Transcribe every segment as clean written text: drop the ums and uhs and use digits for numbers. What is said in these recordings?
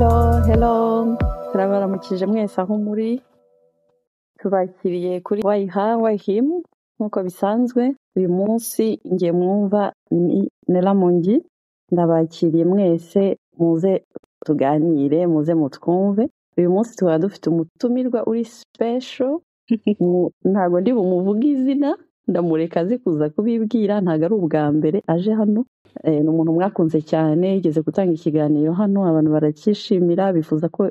Hello, turabaramukije mwese aho muri, tubakiriye kuri Wayiha Wayihimu nk'uko bisanzwe. Uyu munsi ngiye mwumva ni Nelamongi, ndabakiriye mwese muze tuganire, muze mutwumve. Uyu munsi tukaba dufite umutumirwa uri special, ntago ndi bumuvuge izina, ndamureka azi kuza kubibwira, ntago ari ubwa mbere aje hano. Ni umuntu mwakunze cyane, yigeze gutanga ikiganiro hano, abantu barakishimira, bifuza ko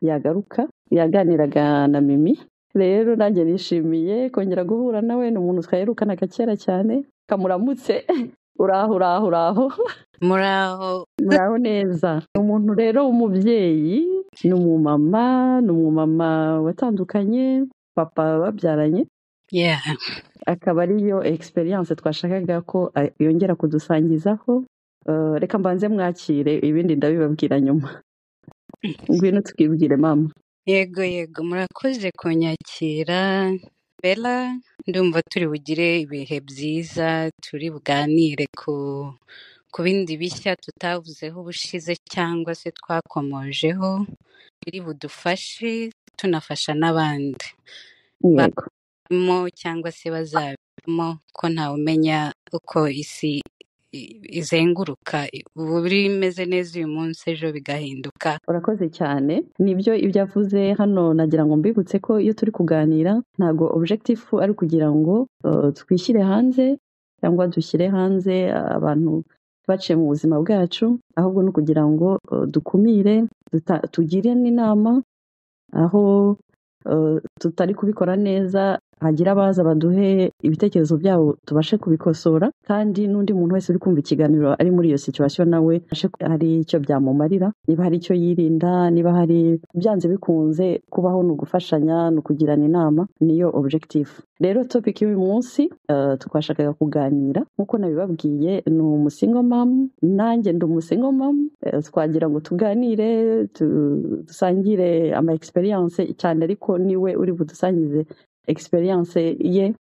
yagaruka. Yaganiraga na Mimi, rero nanjye nishimiye kongera guhura nawe. Ni umuntu twaherukanaga kera cyane. Kamuramutse. uraho muraho neza. Ni umuntu rero w'umubyeyi, ni umumama watandukanye, papa babyaranye. Yeah. Akaba ariyo experience twashakaga ko yongera kudusangizaho. Reka mbanze mwakire, ibindi ndabibabwira nyuma. Ngwino tukibwire mama. Yego murakoze kunyakira Bella, ndumva turi bugire ibihe byiza, turi buganire ku bindi bishya tutavuzeho ubushize cyangwa se twakomojeho, biri budufashe tunafasha n'abandi Yego. mo cyangwa se bazabimo, ko ntawe umenya uko isi izenguruka, ubu bimeze neza uyu munsi ejo bigahinduka. Urakoze cyane. Nibyo ibyo avuze hano, nagira ngo mbibutse ko iyo turi kuganira ntago objective ari kugira ngo twishyire hanze cyangwa dushyire hanze abantu baciye mu buzima bwacu, ahubwo no kugira ngo dukumire, tugire n'inama aho tutari kubikora neza, hagira abaza baduhe ibitekerezo byabo tubashe kubikosora, kandi n'undi muntu wese uri kumva ikiganiro ari muri iyo situation nawe hari icyo byamumarira, niba hari icyo yirinda, niba hari byanze bikunze kubaho, ni ugufashanya, ni ukugirana inama, niyo objective. Rero topic y'uyu munsi twashakaga kuganira, nk'uko nabibabwiye, ni umusingle mom, nanjye ndi umusingle mom. Twagira ngo tuganire, dusangire ama experience cyane, ariko niwe uri budusangize experience ye,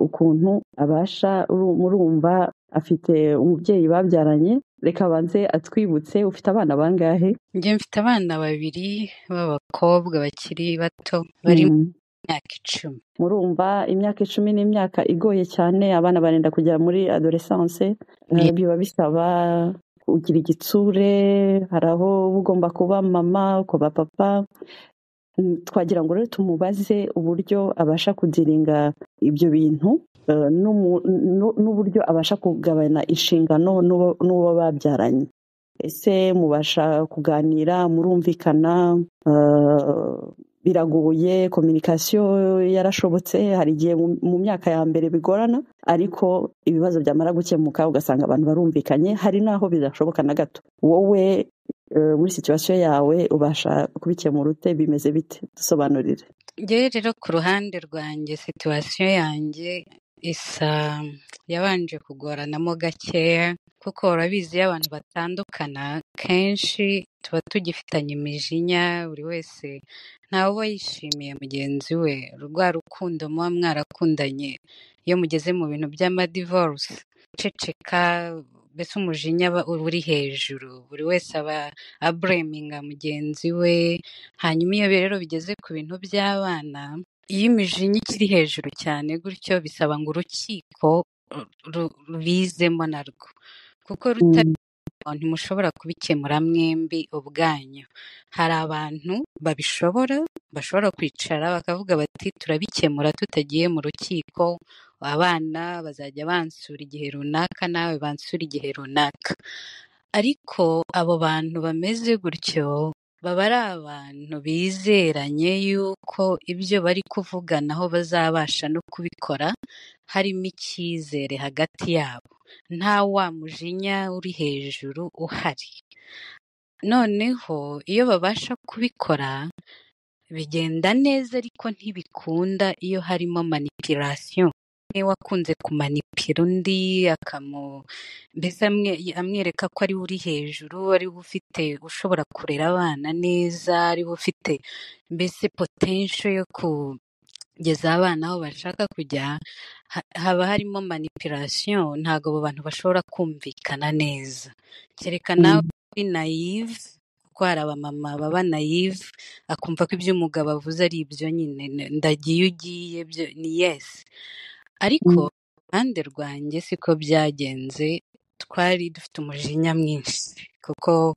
ukuntu abasha. Murumva afite umubyeyi babyaranye. Reka banze atwibutse, ufite abana bangahe? Njye mfite abana 2 b'abakobwa bakiri bato, bari mu myaka 10. Murumva imyaka 10 ni imyaka igoye cyane, abana barenda kugera muri adolescence. Biba bisaba kugira igitsure, hari aho ugomba kuba mama, kuba papa. Twagira ngo rero tumubaze uburyo abasha kudiringa ibyo bintu, n'uburyo abasha kugabana inshingano n'uwo babyaranye. Ese mubasha kuganira, murumvikana, biragoye, communication yarashobotse? Hari igihe mu myaka ya mbere bigorana, ariko ibibazo byamara gukemuka ugasanga abantu barumvikanye. Hari naho bidashoboka na gato. Wowe muri situation yawe ubasha kubikemura ute? Bimeze bite? Dusobanurire. Njye rero ku ruhande rwanjye situation yanjye isa yabanje kugoranamo gakeya, kuko urabizi iyo abantu batandukana kenshi tuba tugifitanye imijinya, buri wese ntawe uba yishimiye mugenzi we. Rwa rukundo muba mwarakundanye, iyo mugeze mu bintu by'amadivorce ceceka, mbese umujinya uri hejuru, buri wese aba abreminga mugenzi we. Hanyuma iyo rero bigeze ku bintu by'abana, iyo imijinya ikiri hejuru cyane gutyo, bisaba ngo urukiko rubizemo narwo, kuko ntimushobora kubikemura mwembi ubwanyu. Hari abantu bashobora kwicara bakavuga bati turabikemura tutagiye mu rukiko, abana bazajya bansura igihe runaka, nawe bansura igihe runaka. Ariko abo bantu bameze gutyo baba ari abantu bizeranye yuko ibyo bari kuvuganaho bazabasha no kubikora, harimo icyizere hagati yabo, nta wa mujinya uri hejuru uhari. Noneho iyo babasha kubikora bigenda neza, ariko ntibikunda iyo harimo manipulation. Wakunze kumanipira undi, mbese amwereka ko ari uri hejuru, ari ufite ushobora kurera abana neza, ari ufite mbese potential yo kugeza abana aho bashaka kujya, haba harimo manipulation. Ntabwo abo bantu bashobora kumvikana neza, kereka nawe uri naive kuko hari abamama baba naive akumva ko ibyo umugabo avuze ari ibyo nyine ndagiye ugiye byo ni yes, ariko iruhande rwanjye siko byagenze. Twari dufite umujinya mwinshi kuko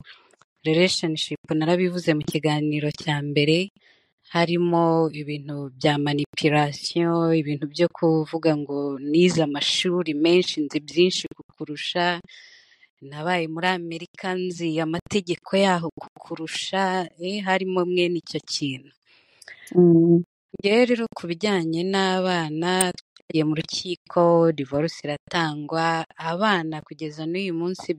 relationship, narabivuze mu kiganiro cya mbere, harimo ibintu bya manipulation, ibintu byo kuvuga ngo nize amashuri menshi nzi byinshi kukurusha, nabaye muri Amerika nzi amategeko yaho kukurusha, harimo mwene icyo kintu. Ngewe rero ku bijyanye n'abana, twagiye mu rukiko, divorce iratangwa, abana kugeza n'uyu munsi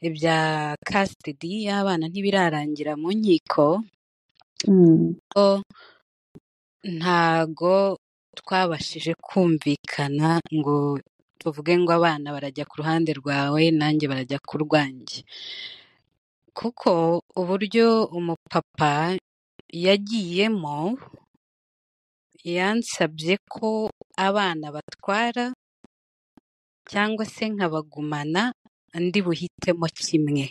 ibya custody y'abana ntibirarangira mu nkiko, ntago twabashije kumvikana ngo tuvuge ngo abana barajya ku ruhande rwawe nanjye barajya ku rwanjye, kuko uburyo umupapa yagiyemo yansabye ko abana batwara cyangwa se nkabagumana ndi buhitemo kimwe.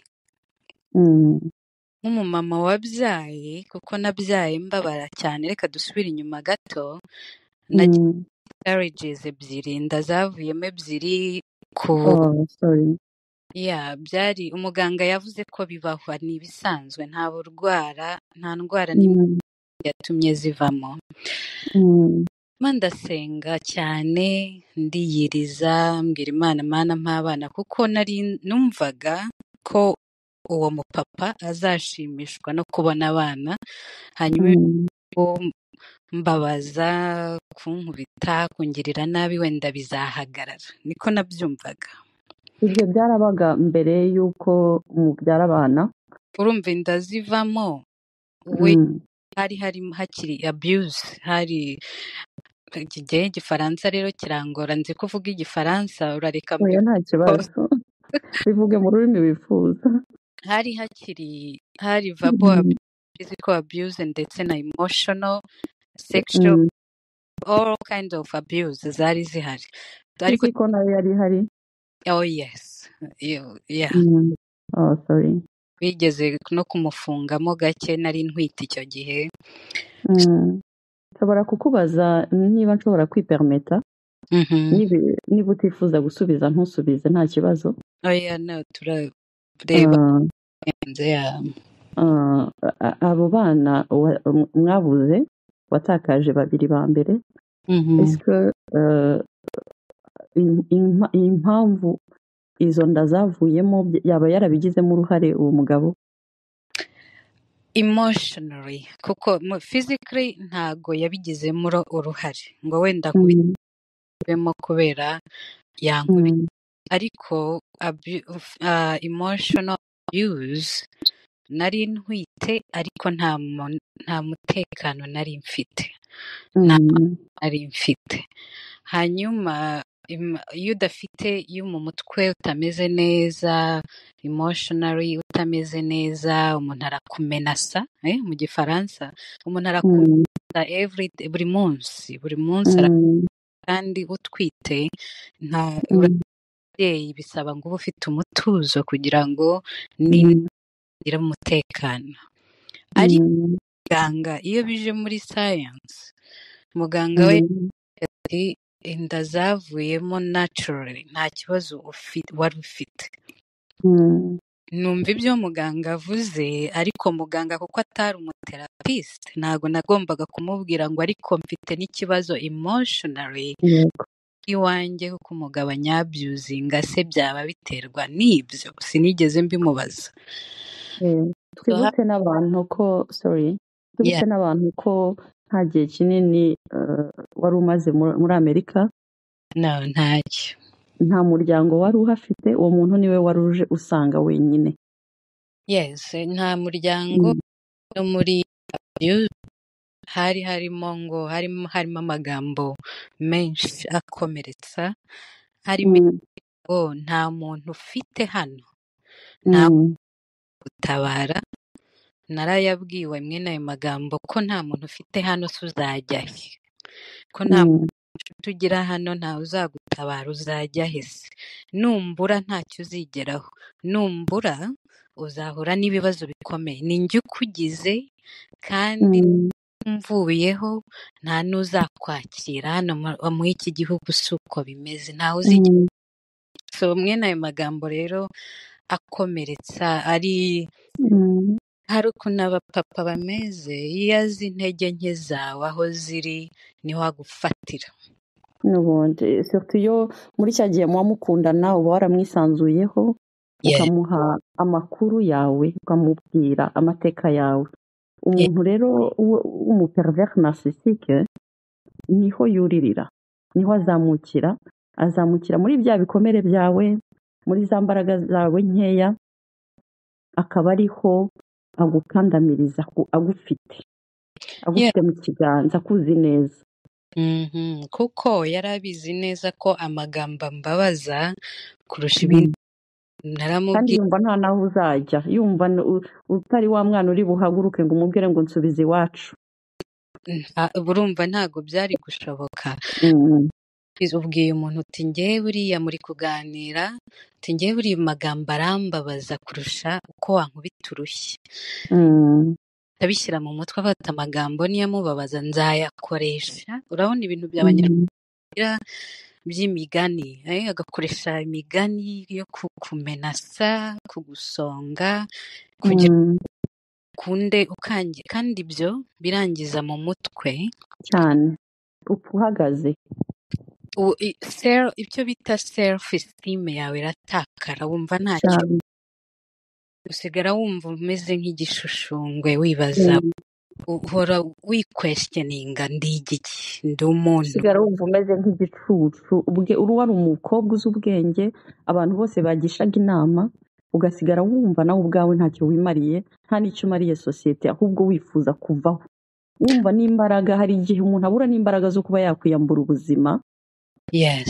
Nk'umumama wabyaye, kuko nabyaye mbabara cyane, reka dusubire inyuma gato, nagize miscarriages ebyiri, inda zavuyemo ebyiri byari umuganga yavuze ko bibaho, ni ibisanzwe, nta ndwara n'imwe yatumye zivamo. Ndasenga cyane, ndiyiriza, mbwira Imana, Mana mpa abana, kuko nari numvaga ko uwo mupapa azashimishwa no kubona abana, hanyuma mbabaza, kunkubita, kungirira nabi wenda bizahagarara, niko nabyumvaga. Ibyo byarabaga mbere y'uko mubyara abana? Urumva inda zivamo, we hari hakiri abuse, hari igihe igifaransa rero kirangora, nzi kuvuga igifaransa, urareka oya nta kibazo bivuge mu rurimi wifuza. hari verbal physical abuse ndetse na emotional, sexual, all kind of abuse zari zihari, ariko ko nayo yari ihari. Oh yes, yeah. Sorry. Bigeze no kumufungamo gake, nari ntwite icyo gihe. Nshobora kukubaza niba nshobora kwipermeta? Niba utifuza gusubiza ntusubize, nta kibazo. Oya, no, turareba. Abo bana mwabuze, watakaje babiri ba mbere, ese impamvu izo nda zavuyemo yaba yarabigizemo uruhare uwo mugabo? Emotionally, kuko physically ntago yabigizemo uruhare ngo wenda kubemo kubera yankubita, ariko emotional abuse, nari ntwite ariko nta mutekano nari mfite. Hanyuma iyo mu mutwe utameze neza, emotionally utameze neza, umuntu arakumenasa, mu gifaransa umuntu arakumenasa buri munsi kandi utwite, ababyeyi bisaba ngo ube ufite umutuzo kugira ngo nigire umutekano. Ariko muganga, iyo bije muri science, muganga we ati inda zavuyemo naturally, nta kibazo wari ufite. Numva ibyo muganga avuze, ariko muganga kuko atari umuterapiste, ntabwo nagombaga kumubwira ngo ariko mfite n'ikibazo emotionally iwanjye, kuko umugabo anyabyuzinga se byaba biterwa n'ibyo, sinigeze mbimubaza. Twibutse n'abantu ko nta gihe kinini wari umaze muri Amerika. Ntacyo. Nta muryango wari uhafite, uwo muntu niwe wari uje usanga wenyine? Yes, nta muryango. No muri harimo amagambo menshi akomeretsa, harimo ngo nta muntu ufite hano, nta gutabara. Narayabwiwe mwene ayo magambo ko nta muntu ufite hano, se uzajya he? Ko nta muntu bucuti ugira hano ntawe uzagutabara, uzajya hese. Numbura ntacyo uzigeraho, numbura uzahura n'ibibazo bikomeye. Ni njye ukugize kandi mvuyeho nta n'uzakwakira hano muri iki gihugu, si uko bimeze, ntawe uzigera. So mwene ayo magambo rero akomeretsa, hari ukuntu abapapa bameze, iyo azi intege nke zawe aho ziri niho agufatira. n'ubundi surtout iyo muri cya gihe muba mukundana uba waramwisanzuyeho ukamuha amakuru yawe, ukamubwira amateka yawe. Umuntu rero w'umupervers narcissique niho yuririra, niho azamukira muri bya bikomere byawe, muri za mbaraga zawe nkeya, akaba ariho agukandamiriza, agufite mu kiganza, akuzi neza. Kuko yari abizi neza ko amagambo ambabaza kurusha ibindi. Kandi yumva nta naho uzajya, yumva utari wa mwana uri buhaguruke ngo umubwire ngo nsubize iwacu. Urumva ntabwo byari gushoboka. Ubwiye umuntu uti ngewe buriya muri kuganira, uti ngewe buriya magambo arambabaza kurusha uko wankubita urushyi. Abishyira mu mutwe afata amagambo niyo amubabaza nzayakoresha. Urabona ibintu by'abanyarwanda by'imigani, agakoresha imigani yo kukumenasa, kugusonga, kugira ukunde ukange, kandi ibyo birangiza mu mutwe cyane, upfa uhagaze. Icyo bita self esteem yawe iratakara, wumva ntacyo, usigara wumva umeze nk'igishushushungwe, wibaza, uhora wikwestioninga, ndi igiki, ndi umuntu. Usigara wumva umeze nk'igicucu, uri wari umukobwa uzi ubwenge, abantu bose bagishaga inama, ugasigara wumva nawe ubwawe ntacyo wimariye, nta n'icyo umariye sosiyete, ahubwo wifuza kuvaho. Wumva n'imbaraga, hari igihe umuntu abura n'imbaraga zo kuba yakwiyambura ubuzima.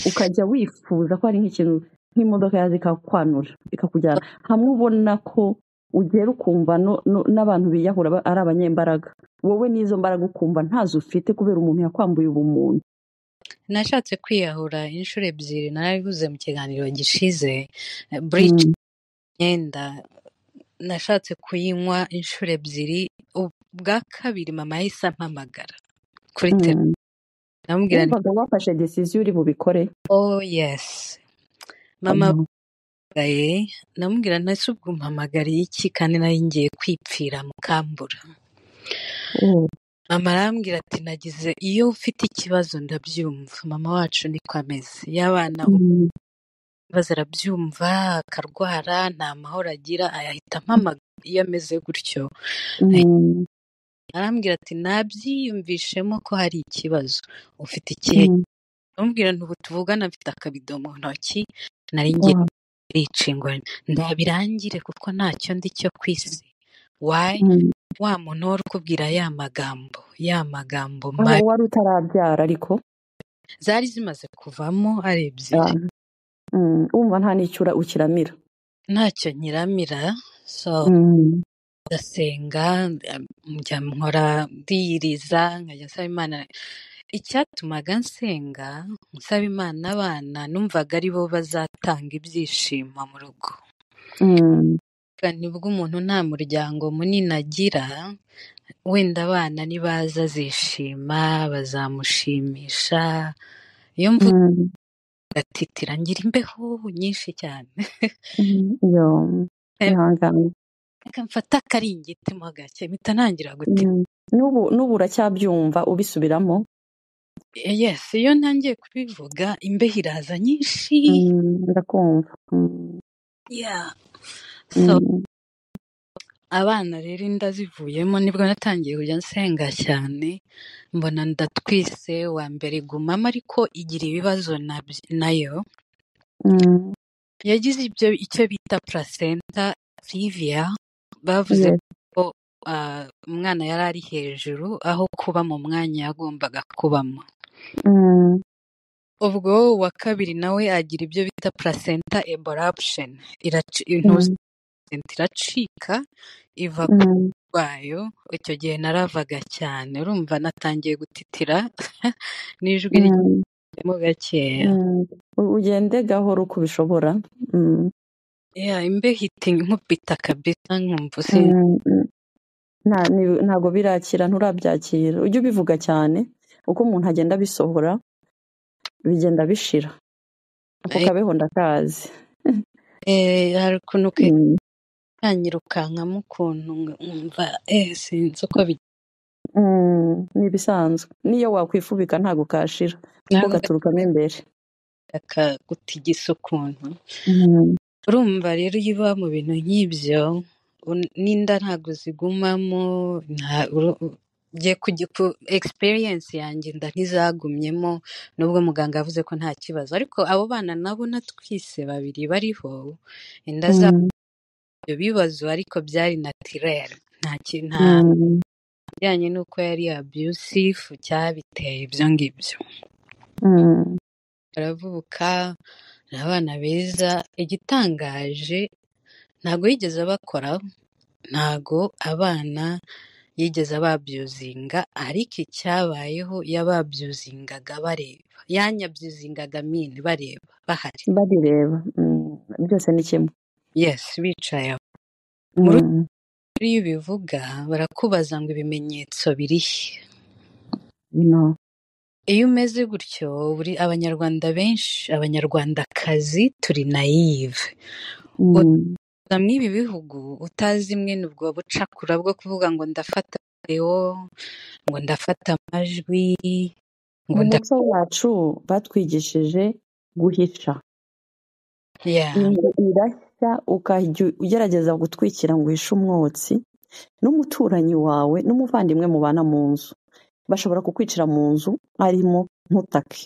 Ukajya wifuza ko hari nk'ikintu, nk'imodoka yaza ikakwanura ikakujyana hamwe, ubona ko ugera ukumva n'abantu biyahura ari abanyembaraga, wowe n'izo mbaraga ukumva ntazo ufite kubera umuntu yakwambuye ubumuntu. Nashatse kwiyahura inshuro ebyiri, narabivuze mu kiganiro gishize. Bridge imyenda nashatse kuyinywa inshuro ebyiri, ubwa kabiri mama yahise ampamagara kuri telefone. Wumvaga wafashe decision uri bubikore? Yes. Mama namubwira ntase ubwo umpamagariye iki kandi nari ngiye kwipfira mukambura. Mama arambwira ati nagize, iyo ufite ikibazo ndabyumva, mama wacu niko ameze, y'abana ibibazo arabyumva, akarwara, nta mahoro agira, ayahita ampamagara iyo ameze gutyo. Arambwira ati nabyiyumvishemo ko hari ikibazo, ufite ikihe? Namubwira ntubu tuvugana mfite akabido mu ntoki, nari ngiye ngo ndabirangire kuko ntacyo ndi cyo ku isi. Wa muntu wari ukubwira ya magambo mabi, wari utarabyara ariko zari zimaze kuvamo ari ebyiri. Wumva nta n'icyo ukiramira? Ntacyo nkiramira. So ndasenga, njya nkora ndiyiriza, nkajya nsaba Imana. Icyatumaga nsenga nsaba Imana abana numvaga ari bo bazatanga ibyishimo mu rugo. Nibwo umuntu nta muryango munini agira, wenda abana nibaza azishima, bazamushimisha. Iyo mvuga gatitira, ngira imbeho nyinshi cyane. Mfata akaringiti mo gake mpita ntangira gutitira. N'ubu uracyabyumva ubisubiramo? Yes, iyo ntangiye kubivuga imbeho iraza nyinshi. Ndakumva. So abana rero inda zivuyemo nibwo natangiye kujya nsenga cyane, mbona ndatwise. Wa mbere igumamo ariko igira ibibazo nayo. Yagize icyo bita placenta previa, bavuze ko umwana yari ari hejuru aho kuba mu mwanya yagombaga kubamo. Ubwo wa kabiri nawe agira ibyo bita placenta abruption, iracika iva ku rwayo. Icyo gihe naravaga cyane, urumva natangiye gutitira n'ijwi mo gakeya. ugende gahoro uko ubishobora. Imbeho ihita inkubita kabisa nkumva ntabwo birakira, nturabyakira. Ujye ubivuga cyane, uko umuntu agenda abisohora bigenda bishira. Ako kabeho ndakazi. hari ukuntu kanyirukankamo ukuntu nkumva sinzi uko ni ibisanzwe, niyo wakwifubika ntabwo kashira kuko gaturukamo imbere, kagutigisa ukuntu. Urumva rero iyo uba mu bintu nk'ibyo n'inda ntabwo zigumamo, ku experience yanjye inda ntizagumyemo nubwo muganga yavuze ko nta kibazo, ariko abo bana nabo natwise babiri bariho inda zabo ibyo bibazo ariko byari naturel, nta bijyanye n'uko yari abusive cyabiteye ibyo ngibyo. baravuka ni abana beza, igitangaje ntabwo yigeze abakoraho, ntabwo abana yigeze ababyuzinga, ariko icyabayeho yababyuzingaga bareba, yanyabyuzingaga mini bareba bahari babireba. Byose ni kimwe. yes, bicaye aho. Muri iyo ubivuga barakubaza ngo ibimenyetso birihe. Iyo umeze gutyo, abanyarwanda benshi, abanyarwandakazi turi naive. Mw'ibi bihugu utazi mwene ubwo bucakura bwo kuvuga ngo ndafata video, ngo ndafata amajwi, ngo umuco wacu batwigishije guhisha. Inzu irashya ukajya ugerageza gutwikira ngo uhishe umwotsi, n'umuturanyi wawe n'umuvandimwe mubana mu nzu bashobora kukwicira mu nzu arimo ntutake.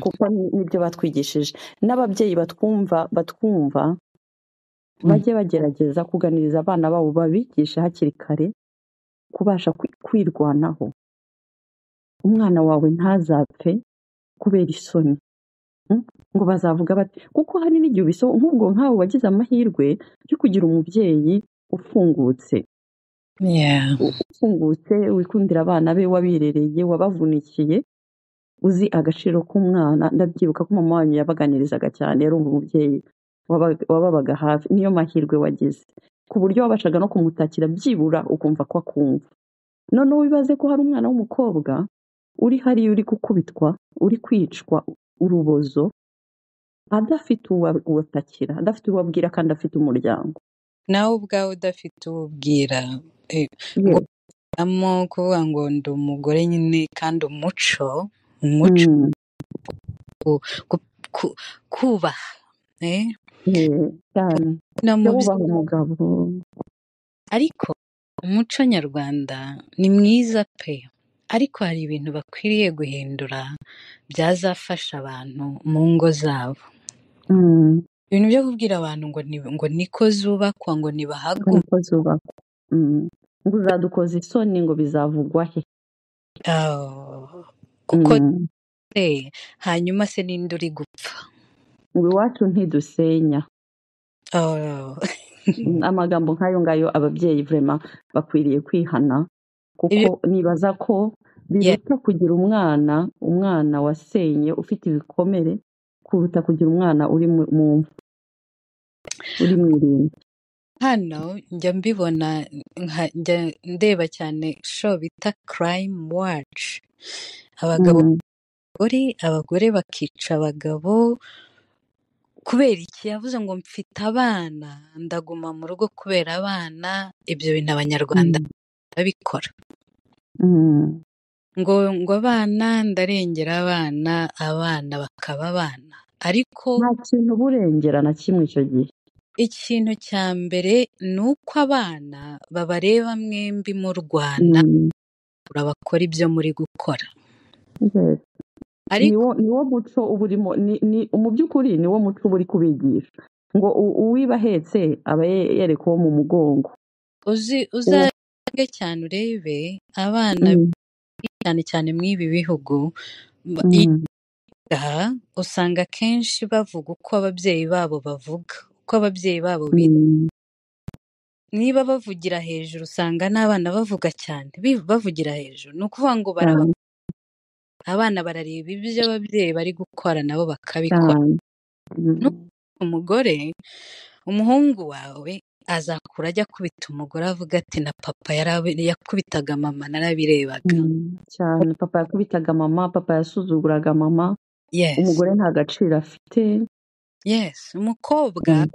Kuko nibyo batwigishije. N'ababyeyi batwumva bajye bagerageza kuganiriza abana babo, babigisha hakiri kare kubasha kwirwanaho. Umwana wawe ntazapfe kubera isoni ngo bazavuga bati, kuko hari n'igihe nk'ubwo nkawe wagize amahirwe yo kugira umubyeyi ufungutse, wikundira abana be, wabirereye, wabavunikiye, uzi agaciro k'umwana. Ndabyibuka ko mama wanyu yabaganirizaga cyane, yarumva umubyeyi wababaga hafi. Niyo mahirwe wagize, ku buryo wabashaga no kumutakira byibura ukumva ko akumva. Noneho wibaze ko hari umwana w'umukobwa uri hariya uri gukubitwa, uri kwicwa urubozo, adafite uwatakira, adafite uwabwira, kandi afite umuryango. Nawe ubwawe udafite uwubwira, kuvuga ngo ndi umugore nyine, kandi umuco kubaha wubaha umugabo. Ariko umuco nyarwanda ni mwiza pe, ariko hari ibintu bakwiriye guhindura byazafasha abantu mu ngo zabo. Ibintu byo kubwira abantu ngo niko zubakwa, ngo nibahagume, ngo uzadukoza isoni, ngo bizavugwa he? kuko hanyuma se ninde uri gupfa? Ngo iwacu ntidusenya. Amagambo nk'ayo ngayo ababyeyi vraiment bakwiriye kwihana, kuko nibaza ko biruta kugira umwana wasenye ufite ibikomere kuruta kugira umwana uri mu mva, uri mu irimbi. Hano njya mbibona, njya ndeba cyane show bita Crime Watch. Abagore bakica abagabo kubera iki? Yavuze ngo mfite abana, ndaguma mu rugo kubera abana. Ibyo bintu abanyarwanda babikora, ngo abana, ndarengera abana bakaba abana, ariko nta kintu burengera na kimwe icyo gihe. Ikintu cya mbere ni uko abana babareba mwembi mu Rwanda bakora ibyo muri gukora. Niwo muco uba urimo, mu by'ukuri niwo muco uba uri kubigisha, ngo uwiba ahetse aba yereka uwo mu mugongo. Uzange cyane urebe abana cyane cyane mw'ibi bihugu, usanga akenshi bavuga uko ababyeyi babo bavuga, uko ababyeyi babo niba bavugira hejuru usanga n'abana bavuga cyane, bavugira hejuru. Ni ukuvuga ngo abana barareba ibyo ababyeyi bari gukora nabo bakabikora. cyane. Umugore, umuhungu wawe azakura ajya akubita umugore avuga ati na papa yakubitaga mama narabirebaga. Cyane, papa yakubitaga mama, papa yasuzuguraga mama, Yes, umugore nta gaciro afite. yes. Umukobwa,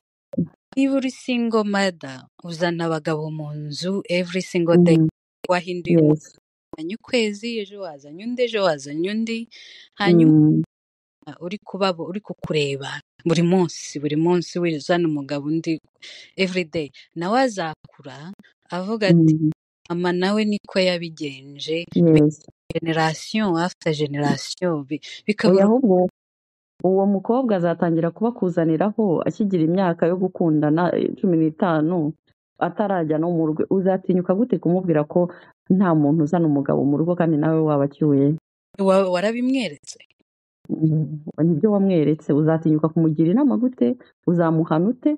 niba uri single mother, uzana abagabo mu nzu every single day. Wahinduye Yes. wazanye ukwezi, ejo wazanye undi, ejo wazanye undi, hanyuma uri kukureba buri munsi wizana umugabo undi everyday, nawe azakura avuga ati mama nawe niko yabigenje. Yes. Generation after generation Oya, bikabura. ahubwo uwo mukobwa azatangira kubakuzaniraho akigira imyaka yo gukundana 15 atarajya no mu rugo. Uzatinyuka gute kumubwira ko nta muntu uzana umugabo mu rugo kandi nawe wabacyuye? Warabimweretse? Nibyo wamweretse. Uzatinyuka kumugira inama gute? Uzamuhana ute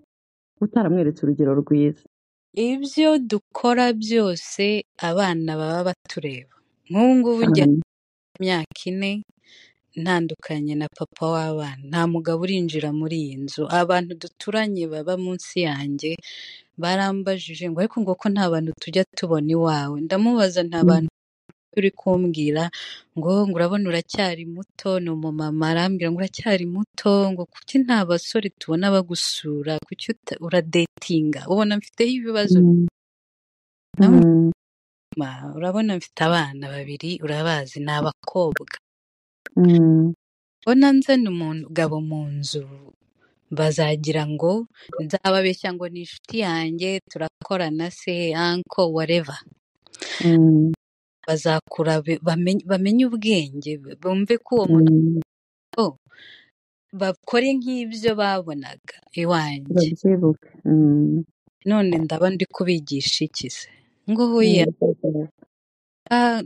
utaramweretse urugero rwiza? Ibyo dukora byose abana baba batureba. Nk'ubu ngubu njya imyaka 4 ntandukanye na papa w'abana, nta mugabo urinjira muri iyi nzu. Abantu duturanye baba munsi yanjye barambajije ngo ariko ngo ko nta bantu tujya tubona iwawe. Ndamubaza nta bantu uri kumbwira ngo urabona uracyari muto. Ni umumama arambwira ngo uracyari muto, ngo kuki nta basore tubona bagusura, kuki uradetinga, ubona mfiteho ibibazo. Urabona mfite abana 2 urabazi ni abakobwa. Mbona nzana umugabo mu nzu bazagira ngo nzababeshya ngo ni inshuti yanjye turakorana se uncle whatever. Bazakura bamenye ubwenge, bumve ko uwo muntu bakore nk'ibyo babonaga iwanjye. None ndaba ndi kubigisha iki se? Ngo hoya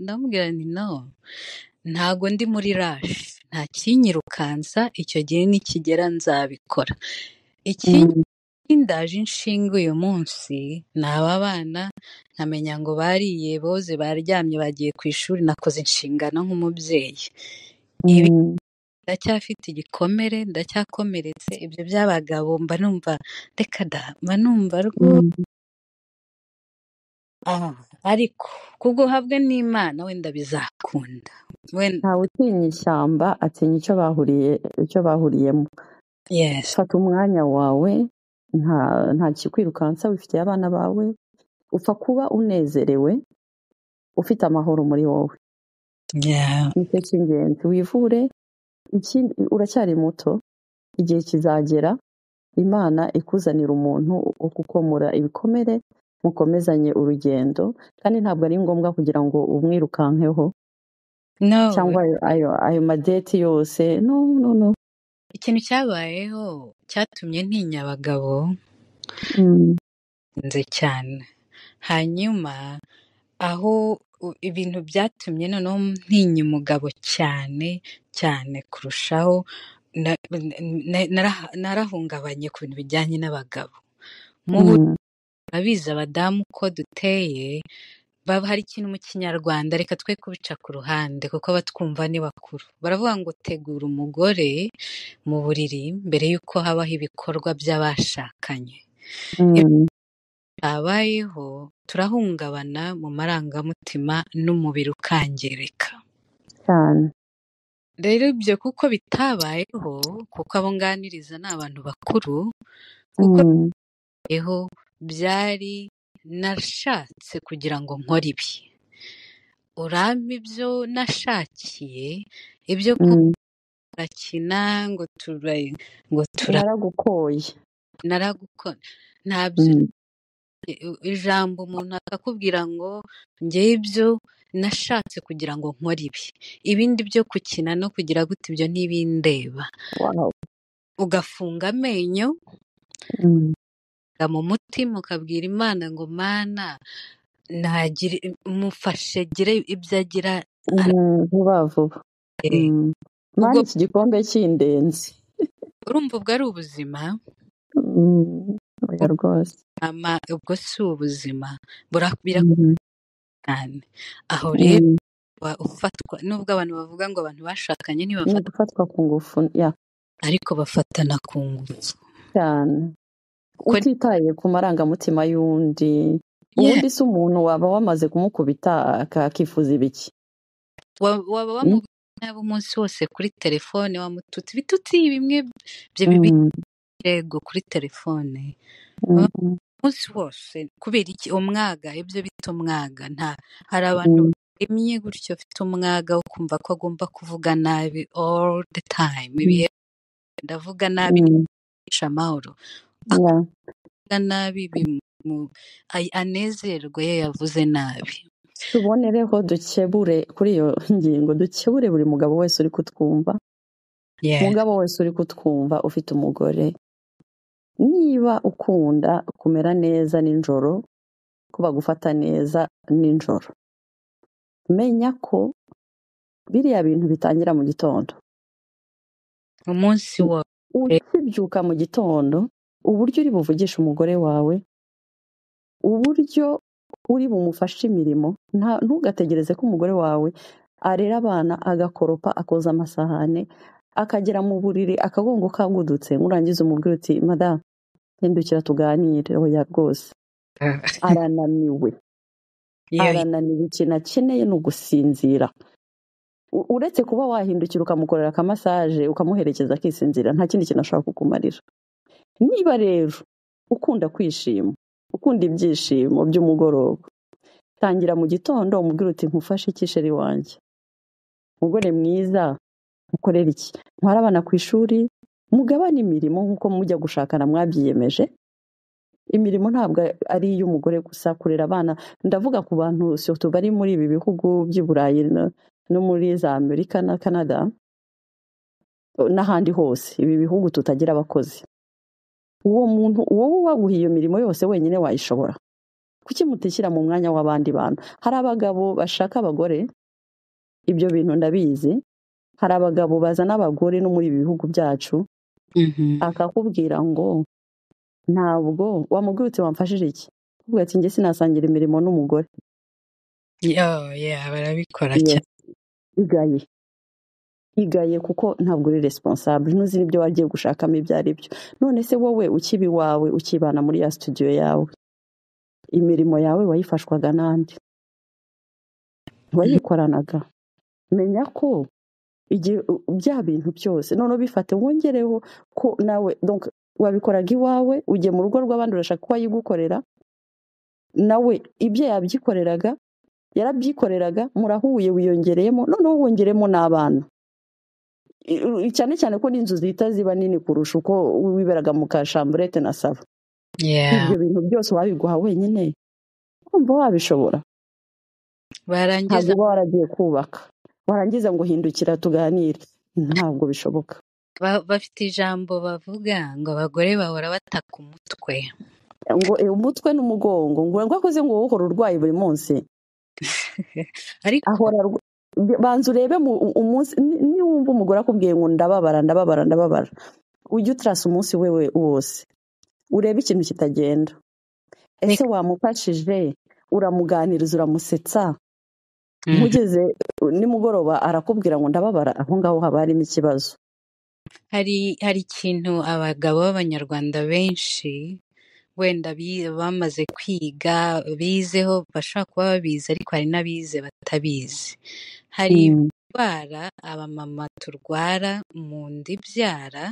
ndamubwira nti no, ntago ndi muri rush, nta kinyirukansa, icyo gihe nikigera nzabikora. Ndaje inshinga uyu munsi ni aba bana, nkamenya ngo bariye boze baryamye bagiye ku ishuri, nakoze inshingano nk'umubyeyi. Ibi ndacyafite igikomere, ndacyakomeretse. Ibyo by'abagabo mba numva reka da, mba numva ariko kubwo habwe n'Imana wenda bizakunda. Ntawe utinya ishyamba atinya icyo bahuriyemo. Yes. Fata umwanya wawe, nta kikwirukansa, wifitiye abana bawe, upfa kuba unezerewe ufite amahoro muri wowe. Nicyo cy'ingenzi. Wivure, uracyari muto, igihe kizagera Imana ikuzanira umuntu wo gukomora ibikomere, mukomezanye urugendo, kandi ntabwo ari ngombwa kugira ngo umwirukankeho cyangwa ayo madeti yose. No. Ikintu cyabayeho cyatumye ntinya abagabo nze cyane. Hanyuma aho ibintu byatumye noneho ntinya umugabo cyane kurushaho, narahungabanye ku bintu bijyanye n'abagabo. Abiza abadamu ko duteye, hari ikintu mu Kinyarwanda, reka twe kubica ku ruhande kuko abatwumva ni bakuru, baravuga ngo tegura umugore mu buriri mbere y'uko habaho ibikorwa by'abashakanye. Habayeho turahungabana mu marangamutima n'umubiri ukangirika cyane. Rero ibyo kuko bitabayeho, kuko abo nganiriza ni abantu bakuru, kuko byari nashatse kugira ngo nkore ibi, urampe ibyo nashakiye, ibyo kurakina ngo naragukora ntabyo. Ijambo umuntu akakubwira ngo njye ibyo nashatse kugira ngo nkore ibi, ibindi byo gukina no kugira gute ibyo ntibindeba. Ugafunga amenyo mu mutima ukabwira Imana ngo Mana mufashe gire ibyo agira vuba. Mana iki gikombe cy'indenzi. Urumva ubwo ari ubuzima? Oya rwose. Ubwo si ubuzima, birakomeye cyane. Aho rero ufatwa, nubwo abantu bavuga ngo abantu bashakanye ni ntibafata, gufatwa ku ngufu ya ariko bafatana ku ngufu cyane kuko utitaye ku marangamutima y'undi. yeah, Ubundi se umuntu waba wamaze kumukubita akifuza ibiki? waba wamubwira umunsi wose kuri telefone, wamututse ibitutsi bimwe bye yego kuri telefone umunsi wose, kubera iki? Umwaga, ibyo bita umwaga. Hari abantu imye gutyo afite umwaga wo kumva ko agomba kuvuga nabi all the time, ibihe ndavuga nabi nisha amahoro, avuga nabi anezerwe iyo yavuze nabi. Tubonereho dukebure kuri iyo ngingo, dukebure buri mugabo wese uri kutwumva. Umugabo wese uri kutwumva ufite umugore, niba ukunda kumera neza nijoro, ko bagufata neza nijoro, menya ko biriya bintu bitangira mu gitondo. Umunsi wawe ukibyuka mu gitondo, uburyo uri buvugisha umugore wawe, uburyo uri bumufashe imirimo, ntugategereze ko umugore wawe arera abana, agakoropa, akoza amasahane, akagera mu buriri akagongo kagudutse, nurangiza umubwire uti madamu hindukira tuganire. Oya rwose arananiwe, arananiwe, ikintu akeneye ni ugusinzira. Uretse kuba wahindukira ukamukorera akamasaje ukamuherekeza akisinzira, nta kindi kintu ashobora kukumarira. Niba rero ukunda kwishima, ukunda ibyishimo by'umugoroba, tangira mu gitondo umubwire uti nkufashe iki sheri wanjye, mugore mwiza, mukorera iki, ntwara abana ku ishuri, mugabane imirimo nk'uko mujya gushakana mwabyiyemeje. Imirimo ntabwo ari iy'umugore gusa, kurera abana. Ndavuga ku bantu surtout bari muri ibi bihugu by'i Burayi no muri za Amerika na Canada n'ahandi hose, ibi bihugu tutagira abakozi. Uwo muntu wowe waguha iyo mirimo yose wenyine wayishobora? Kuki mutishyira mu mwanya w'abandi bantu? Hari abagabo bashaka abagore, ibyo bintu ndabizi. Hari abagabo bazana abagore no muri ibi bihugu byacu, akakubwira ngo ntabwo wamubwira uti wamfashije iki, akubwira ati njye sinasangira imirimo n'umugore. barabikora cyane. Igaye kuko ntabwo uri responsable, ntuzi n'ibyo wagiye gushakamo ibyo ari byo. None se wowe ukiba iwawe, ukibana muri ya studio yawe, imirimo yawe wayifashwaga n'andi, wayikoranaga. Menya ko bya bintu byose none bifate wongereho ko nawe donc wabikoraga iwawe, ugiye mu rugo rw'abandi urashaka ko wayigukorera, nawe ibyo yabyikoreraga yarabyikoreraga, murahuye, wiyongereyemo, noneho wongeremo n'abana. Cyane cyane ko n'inzu zihita ziba nini kurusha uko wiberaga mu kashamburete na sava. Ibyo bintu byose wabiguha wenyine, kumva wabishobora? Ntabwo uba waragiye kubaka warangiza ngo hindukira tuganire, ntabwo bishoboka. Bafite ijambo bavuga ngo abagore bahora bataka umutwe, ngo umutwe n'umugongo, ngo akoze ngo uhora urwaye buri munsi. ariko ahora banza urebe umunsi, niwumva umugore akubwiye ngo ndababara, ujye utrasa umunsi wewe wose, urebe ikintu kitagenda. Ese wamufashije, uramuganiriza, uramusetsa, mugeze nimugoroba arakubwira ngo ndababara, aho ngaho haba harimo ikibazo. hari ikintu abagabo b'abanyarwanda benshi wenda bamaze kwiga bizeho, bashobora kuba babizi, ariko hari n'abize batabizi. Hari indwara abamama turwara mu nda ibyara,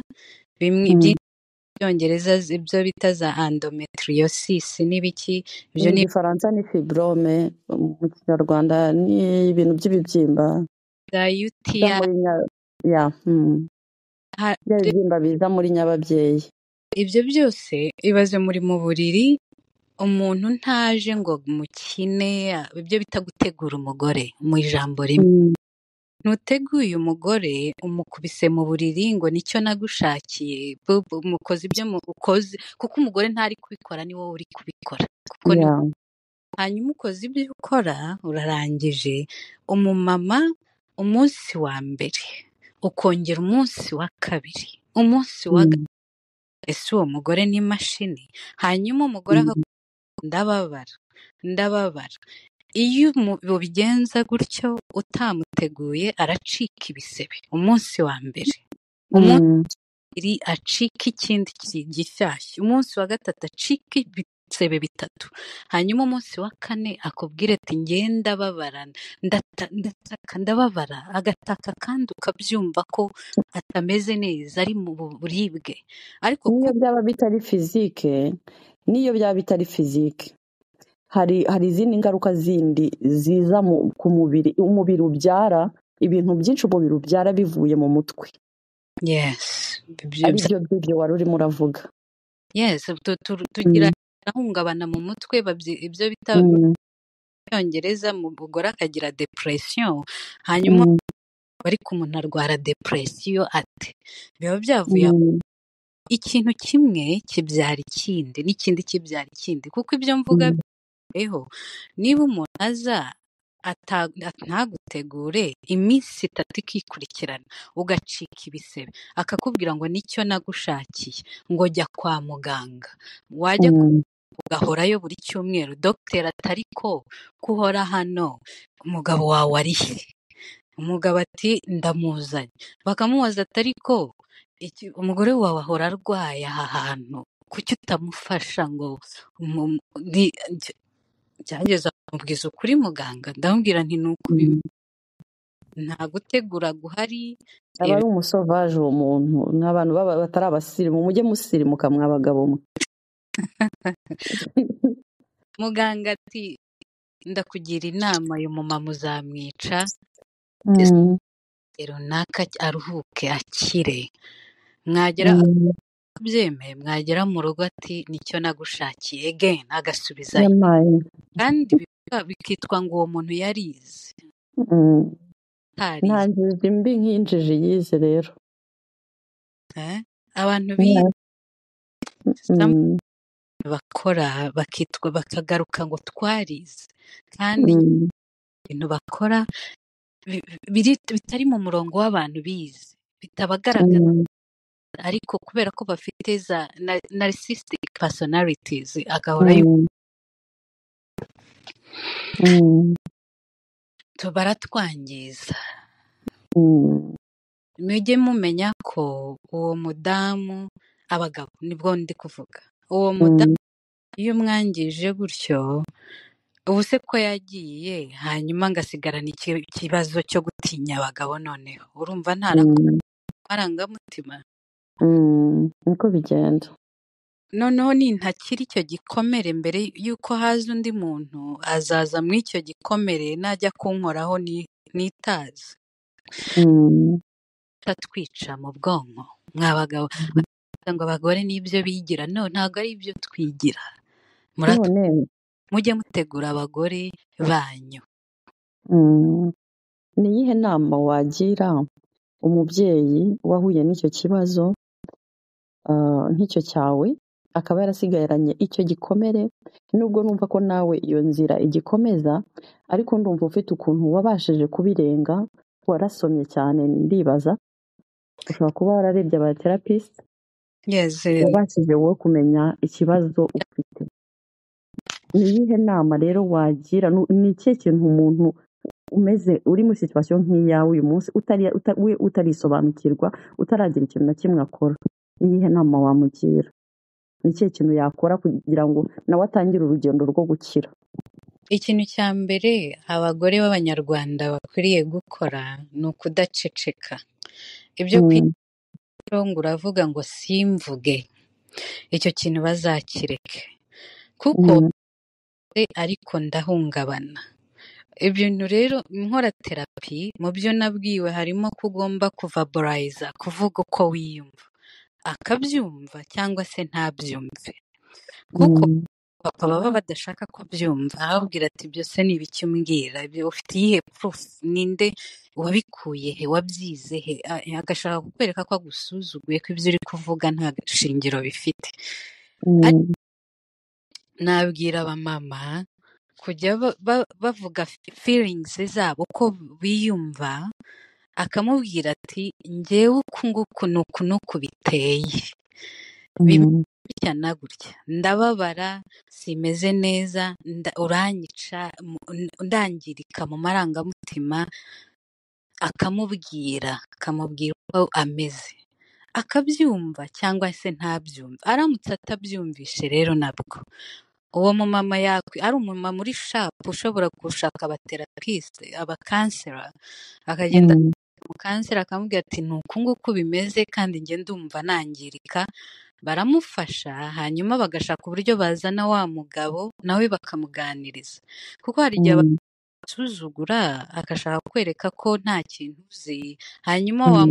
bimwe by'ibyongereza ibyo bita za endometriosis n'ibiki, ibyo ni Igifaransa ni fibrome, mu Kinyarwanda ni ibintu by'ibibyimba za UTI, ibibyimba biza muri nyababyeyi. Ibyo byose ibaze muri mu buriri, umuntu ntaje ngo mukine, ibyo bita gutegura umugore mu ijambo rimwe. Ntuteguye umugore, umukubise mu buriri ngo nicyo nagushakye, umukoze ibyo ukoze, kuko umugore ntari kubikora, ni wowe uri kubikora. Hanyuma ukoze ibyo ukora, urarangije. Umumama umunsi wa mbere, ukongera umunsi wa kabiri, umunsi wa gatatu, ese uwo mugore ni imashini? Hanyuma umugore ndababara, iyo ubigenza gutyo utamuteguye aracika ibisebe umunsi wa mbere, umunsi iri acika ikindi gishyashya, umunsi wa gatatu acika ibisebe bitatu, hanyuma umunsi wa kane akubwire ati ngenda babarana ndataka ndababara, agataka kandi ukabyumva ko atameze neza, ari mu buribwe. Ariko niyo byaba bitari fizike, niyo byaba bitari fizike, hari izindi ngaruka zindi ziza ku mubiri. Umubiri ubyara ibintu byinshi, umubiri ubyara bivuye mu mutwe. yes, ari byo wari urimo uravuga. yes, tugira ahungabana mu mutwe, ibyo bita Cyongereza mu mugore akagira depression, hanyuma ariko umuntu arwara depression ate? Biba byavuye ikintu kimwe kibyara ikindi n'ikindi kibyara ikindi, kuko ibyo mvuga eho, niba umuntu aza ntagutegure iminsi 3 ikikurikirana ugacika ibisebe, akakubwira ngo nicyo nagushakiye, ngo jya kwa muganga, wajya ugahorayo buri cyumweru, dogiteri atari ko kuhora hano, umugabo wawe ari he? Umugabo ati ndamuzanye, bakamubaza atari ko umugore wawe ahora arwaye aha hantu, kuki utamufasha? Ngo cyageza amubwiza ukuri muganga, ndamubwira nti nuko nta gutegura guhari. aba ari umusovaje uwo muntu, nk'abantu batari abasirimu, mujye musirimuka mw'abagabo mwe. Muganga ati ndakugira inama, uyu mumama uzamwica, runaka aruhuke akire. Mwagera byemeye, mwagera mu rugo ati nicyo nagushakiye, again agasubizayo, kandi bikitwa ngo uwo muntu yarize. nta nzizi mbi nk'injiji yize rero. abantu bakora bakitwa bakagaruka ngo twarize, kandi ibintu bakora bitari mu murongo w'abantu bize, bitabagaragaza, ariko kubera ko bafite za narcissistic personalities agahora baratwangiza. Mujye mumenya ko uwo mudamu, abagabo nibwo ndi kuvuga, uwo mudamu iyo umwangije gutyo, ubu se ko yagiye hanyuma ngasigarana ikibazo cyo gutinya abagabo, noneho urumva ntarangamutima. niko bigenda. Noneho nintakiri icyo gikomere, mbere y'uko haza undi muntu azaza muri icyo gikomere, najya kunkoraho nitazi, twica mu bwonko mw'abagabo. ngo abagore n'ibyo bigira, no, ntabwo ari ibyo twigira. mujye mutegura abagore banyu. ni iyihe nama wagira umubyeyi wahuye n'icyo kibazo nk'icyo cyawe, akaba yarasigaranye icyo gikomere? Nubwo numva ko nawe iyo nzira igikomeza, ariko ndumva ufite ukuntu wabashije kubirenga, warasomye cyane, ndibaza ushobora kuba wararebye abatherapist, wabashije wowe kumenya ikibazo ufite. ni iyihe nama rero wagira? ni ikihe kintu umuntu umeze uri muri situation nk'iyawe uyu munsi utarisobanukirwa, utaragira ikintu na kimwe akora, ni iyihe nama wamugira? ni ikihe kintu yakora kugira ngo nawe atangire urugendo rwo gukira? Ikintu cya mbere abagore b'Abanyarwanda bakwiriye gukora ni ukudaceceka. Ibyo ngo uravuga ngo simvuge, icyo kintu bazakireke, kuko ariko ndahungabana. Ibintu rero nkora terapi, mu byo nabwiwe harimo ko ugomba kuvaburayiza, kuvuga uko wiyumva, akabyumva cyangwa se ntabyumve, kuko papa baba badashaka ko byumva, arababwira ati byose ni ibiki umbwira, ufite iyihe proof, ninde wabikuye he, wabyize he? Agashaka kukwereka ko agusuzuguye, ko ibyo uri kuvuga nta shingiro bifite. Nabwira abamama kujya bavuga feelings zabo, ko biyumva, akamubwira ati njyewe uku nguku nuku biteye, gutya na gutya ndababara simeze neza uranyica ndangirika mu marangamutima, akamubwira uko ameze akabyumva cyangwa se ntabyumve. Aramutse atabyumvishe rero nabwo uwo mumama ari umumama uri shapu ushobora gushaka abaterapisite abakansera, akagenda umukansera akamubwira ati ni uku nguku bimeze kandi njye ndumva nangirika, baramufasha hanyuma bagashaka uburyo bazana wa mugabo nawe bakamuganiriza, kuko hari igihe abasuzugura agashaka kwereka ko nta kintu uzi, hanyuma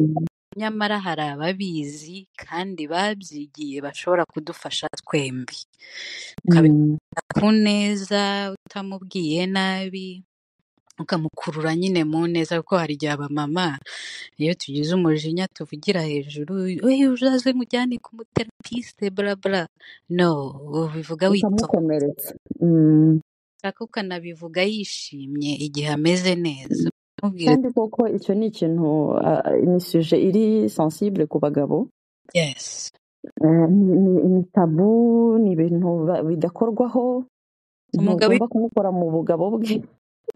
nyamara hari ababizi kandi babyigiye bashobora kudufasha twembi, ukabikora ku neza utamubwiye nabi, ukamukurura nyine mu neza, kuko hari igihe abamama iyo tugize umujinya tuvugira hejuru, uzaze mujyane ku muterapisite bla no, ubivuga ukamukomeretsa, ushaka ukanabivuga yishimye igihe ameze neza. Kandi koko icyo ni ikintu ni suje iri sensible ku bagabo. Yes. Ni tabu, ni ibintu bidakorwaho, ntugomba kumukora mu bugabo bwe.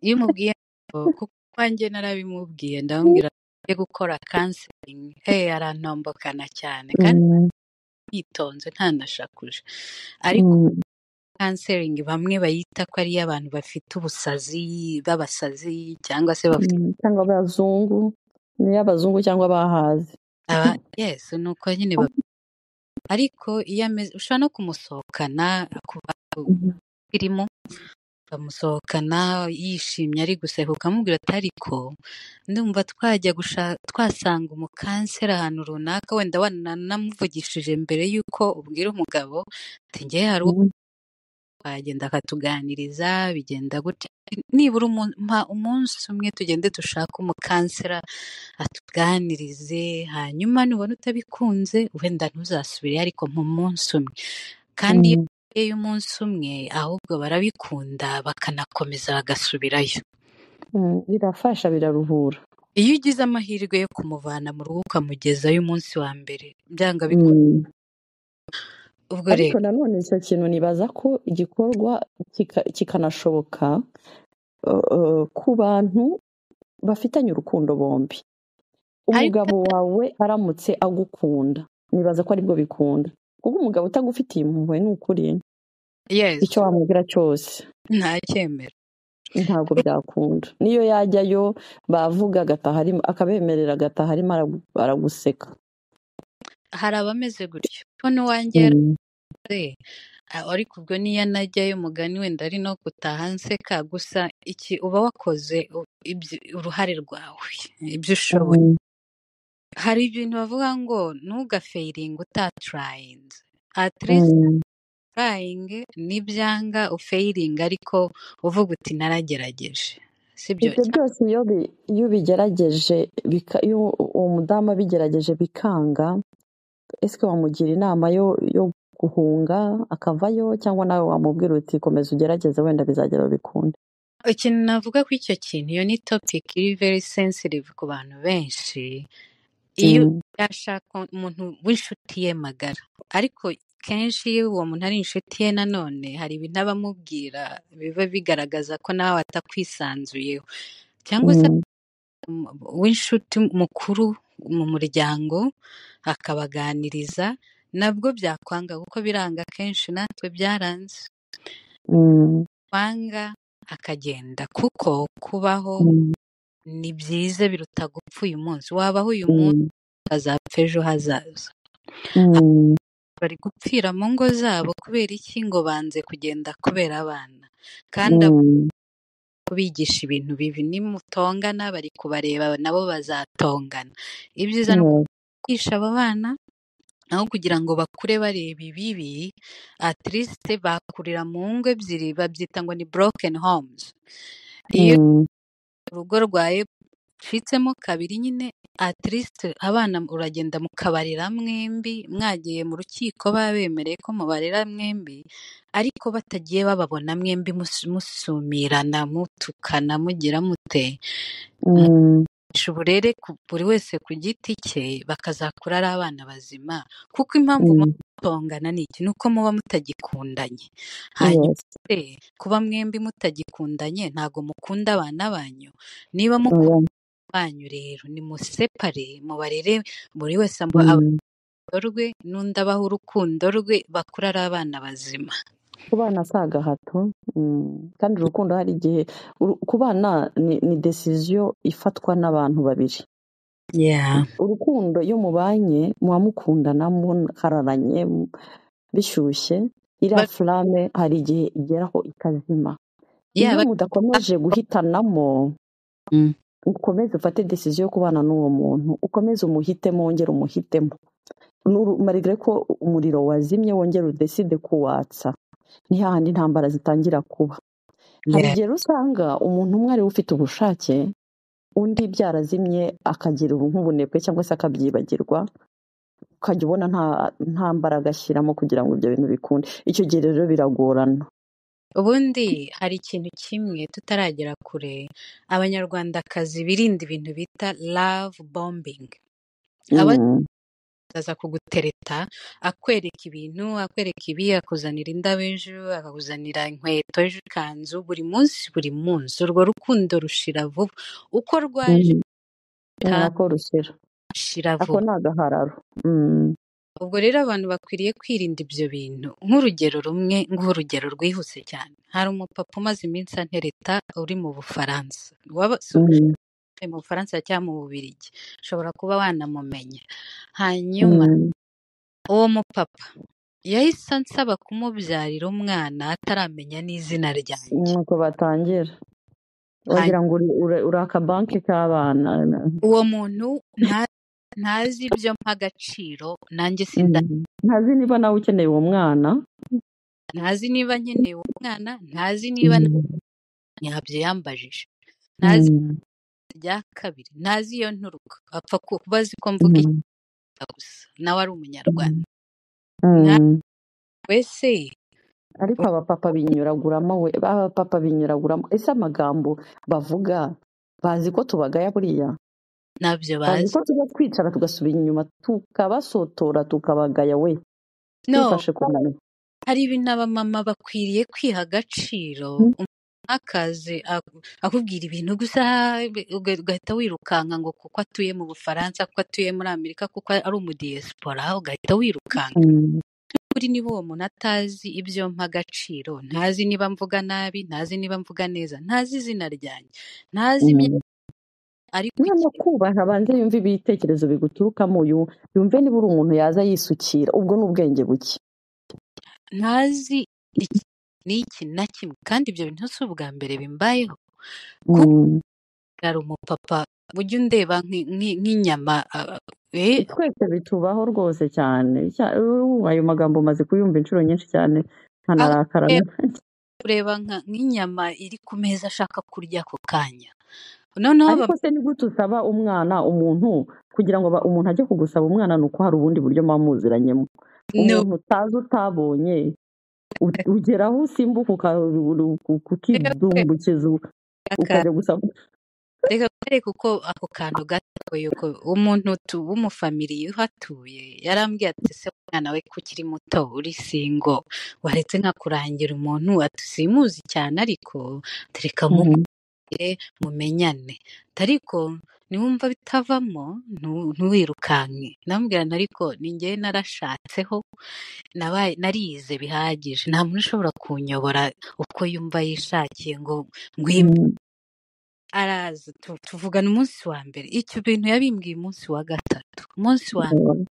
Iyo umubwiye kuko wanjye narabimubwiye ndamubwira yo gukora counseling, arantombokana cyane kandi yitonze ntanashakuje, ariko counseling bamwe bayita ko ari abantu bafite ubusazi b'abasazi cyangwa se bafite cyangwa abazungu, ni abazungu cyangwa abahazi. Yes, nuko nyine ariko iyo ameze ushobora no kumusohokana birimo ukamusohokana yishimye ari guseka, ukamubwira ati ariko ndumva twasanga umukansera ahantu runaka, wenda wanamuvugishije mbere y'uko ubwira umugabo ati ngewe hari wagenda akatuganiriza bigenda gutya, nibura umunsi umwe tugende dushaka umukansera atuganirize, hanyuma nubona utabikunze wenda ntuzasubire, ariko mu munsi umwe. Kandi iyo umunsi umwe ahubwo barabikunda bakanakomeza bagasubirayo, birafasha, biraruhura. iyo ugize amahirwe yo kumuvana mu rugo ukamugezayo umunsi wa mbere byanga bikunda. Ariko nanone icyo kintu nibaza ko igikorwa kikanashoboka ku bantu bafitanye urukundo bombi. Umugabo wawe aramutse agukunda, nibaza ko aribwo bikunda, kuko umugabo utagufitiye impuhwe ni ukuri icyo wamubwira cyose ntacyemera, ntabwo byakunda. Niyo yajyayo bavuga akabemerera agataha arimo araguseka. hari abameze gutyo, none wanjye ariko ubwo niyo anajyayo umugani wenda ari no gutaha nseka, gusa iki uba wakoze uruhare rwawe ibyo ushoboye. Hari ibintu bavuga ngo ntugafeiringe utatrayinze, at least trying nibyanga ufeiringa ariko uvuga uti naragerageje, sibyo? Ibyo byose iyo ubigerageje iyo uwo mudamu abigerageje bikanga, ese wamugira inama yo guhunga akavayo, cyangwa nawe wamubwira uti komeza ugerageze wenda bizagera bikunde? Ikintu navuga ko icyo kintu, iyo ni topic iri very sensitive ku bantu benshi, iyo yashaka umuntu w'inshuti ye magara, ariko kenshi iyo uwo muntu ari inshuti ye nanone hari ibintu aba amubwira biba bigaragaza ko nawe atakwisanzuyeho, cyangwa se w'inshuti mukuru mu muryango akabaganiriza, nabwo byakwanga kuko biranga, kenshi natwe byaranze, kwanga akagenda, kuko kubaho ni byiza biruta gupfa uyu munsi. Wabaho uyu munsi ukazapfa ejo hazaza. Bari gupfira mu ngo zabo kubera iki? Ngo banze kugenda kubera abana, kandi kubigisha ibintu bibi, nimutongana bari kubareba nabo bazatongana. Ibyiza ni kwigisha abo bana aho kugira ngo bakure bareba ibibi, at least bakurira mu ngo ebyiri, babyita ngo ni broken homes. Iyo urugo rwawe ucitsemo kabiri nyine, at least abana uragenda mukabarira mwembi, mwagiye mu rukiko babemereye ko mubarera mwembi, ariko batagiye bababona mwembi musumirana, mutukana, mugira mute. uburere buri wese ku giti cye bakazakura ari abana bazima, kuko impamvu muba mutongana ni iki? Ni uko muba mutagikundanye. Hanyuma kuba mwembi mutagikundanye ntabwo mukunda abana banyu. Niba mukunda banyu rero nimusepare, mubarere buri wese rwe n'undi abaho urukundo rwe, bakura ari abana bazima. Kubana si agahato, kandi urukundo hari igihe kubana ni decision ifatwa n'abantu babiri. Urukundo iyo mubanye muba mukundana muhararanye bishyushye, iriya flamme hari igihe igeraho ikazima. Iyo mudakomeje guhitanamo, ukomeze ufate decision yo kubana n'uwo muntu, ukomeze umuhitemo, wongere umuhitemo, marigre ko umuriro wazimye wongere udeside kuwatsa, ni hahandi intambara zitangira kuba. Hari igihe usanga umuntu umwe ari ufite ubushake, undi byarazimye akagira nk'ubunebwe cyangwa se akabyibagirwa, ukajya ubona nta mbaraga ashyiramo kugira ngo ibyo bintu bikunde. Icyo gihe rero biragorana. Ubundi hari ikintu kimwe tutaragera kure, abanyarwandakazi birinda ibintu bita love bombing. Aza kugutereta akwereka ibintu, akwereka ibi, akuzanira indabo ejo, akakuzanira inkweto ejo, ikanzu, buri munsi. Urwo rukundo rushira vuba. Uko rwaje rushira vuba. Ako ni agahararo. Ubwo rero abantu bakwiriye kwirinda ibyo bintu. Nk'urugero rumwe, urugero rwihuse cyane, hari umupapa umaze iminsi antereta uri mu Bufaransa. Mu Bufaransa cyangwa mu Bubiligi, ushobora kuba wanamumenya. Hanyuma uwo mupapa yahise ansaba kumubyarira umwana ataramenya n'izina ryanjye. Nuko batangira wagira ngo uri akabanki k'abana. Uwo muntu ntazi ibyo mpa agaciro, nanjye ntazi niba nawe ukeneye uwo mwana, ntazi niba nkeneye uwo mwana, ntazi niba ntabyo yambajije, ntazi rya kabiri, ntazi iyo nturuka, apfa kubaza ko mvuga gusa, nawe ari umunyarwanda. Wese ariko abapapa binyuraguramo, ese amagambo bavuga bazi ko tubagaya buriya? Ntabyo bazi ko tujya twicara tugasubira inyuma tukabasotora tukabagaya we twifashe ku munwa. Hari ibintu abamama bakwiriye kwiha agaciro. Akazi akubwira ibintu gusa ugahita wirukanka ngo kuko atuye mu Bufaransa, kuko atuye muri Amerika, kuko ari umudiyespora, ugahita wirukanka. Kuri niba uwo muntu atazi ibyo mpa agaciro, ntazi niba mvuga nabi, ntazi niba mvuga neza, ntazi izina ryanjye, ntazi ariko no kubaha abanze yumve ibitekerezo biguturukamo, yumve niba uri umuntu yaza yisukira, ubwo ni ubwenge buke. Ntazi n'iki na kimwe, kandi ibyo bintu si ubwa mbere bimbayeho. Kuko ari umupapa ujya undeba nk'inyama. Twese bitubaho rwose cyane. Ayo magambo umaze kuyumva inshuro nyinshi cyane, nkanarakara. Ureba nk'inyama iri ku meza ashaka kurya ako kanya. Ariko se ni gute usaba umwana umuntu kugira ngo umuntu ajye kugusaba umwana? Ni uko hari ubundi buryo muba muziranyemo. Umuntu utazi utabonye ugeraho usimbuka ukidumbukiza ukajya gusaba. Reka kwereka uko ako kantu gatoya, uko umuntu w'umufamiliye uhatuye yarambwiye ati se umwana we ko ukiri muto uri singo, waretse nka kurangira umuntu ati simuzi cyane ariko tereka mumenyane, ariko niwumva bitavamo ntuwirukanke. Namubwirana ariko ninjye narashatseho, narize bihagije, nta muntu ushobora kunyobora uko yumva yishakiye ngo ngwimbe. Araza tuvugana umunsi wa mbere, icyo bintu yabimbwiye umunsi wa gatatu. Umunsi wa mbere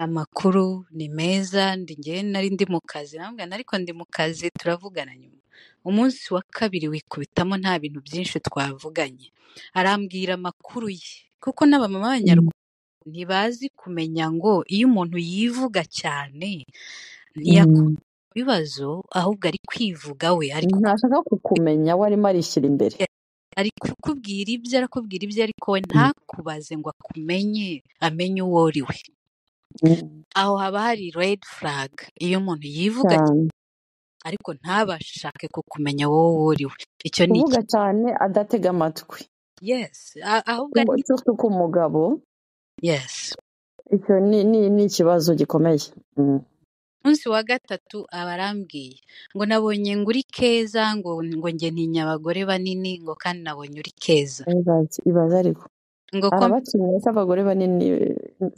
amakuru ni meza, nari ndi mu kazi, namubwirana ariko ndi mu kazi turavugana nyuma. Umunsi wa kabiri wikubitamo nta bintu byinshi twavuganye, arambwira amakuru ye, kuko n'abamama b'Abanyarwanda ntibazi kumenya ngo iyo umuntu yivuga cyane ntiyakora ibibazo, ahubwo ari kwivuga we, ntashaka kukumenya, we arimo arishyira imbere, ari kukubwira ibyo, arakubwira ibyo, ariko we ntakubaze ngo akumenye, amenye uwo uri we. Aho haba hari red flag iyo umuntu yivuga cyane ariko ntabashake kukumenya wowe uri we. Icyo ni kuvuga cyane adatega amatwi. yes ahubwo ari surtout ku mugabo yes icyo ni ikibazo gikomeye. umunsi wa gatatu aba arambwiye ngo nabonye ngo uri keza ngo njye ntinya abagore banini ngo kandi nabonye uri keza ibaza ariko ngo arabakinnye se abagore banini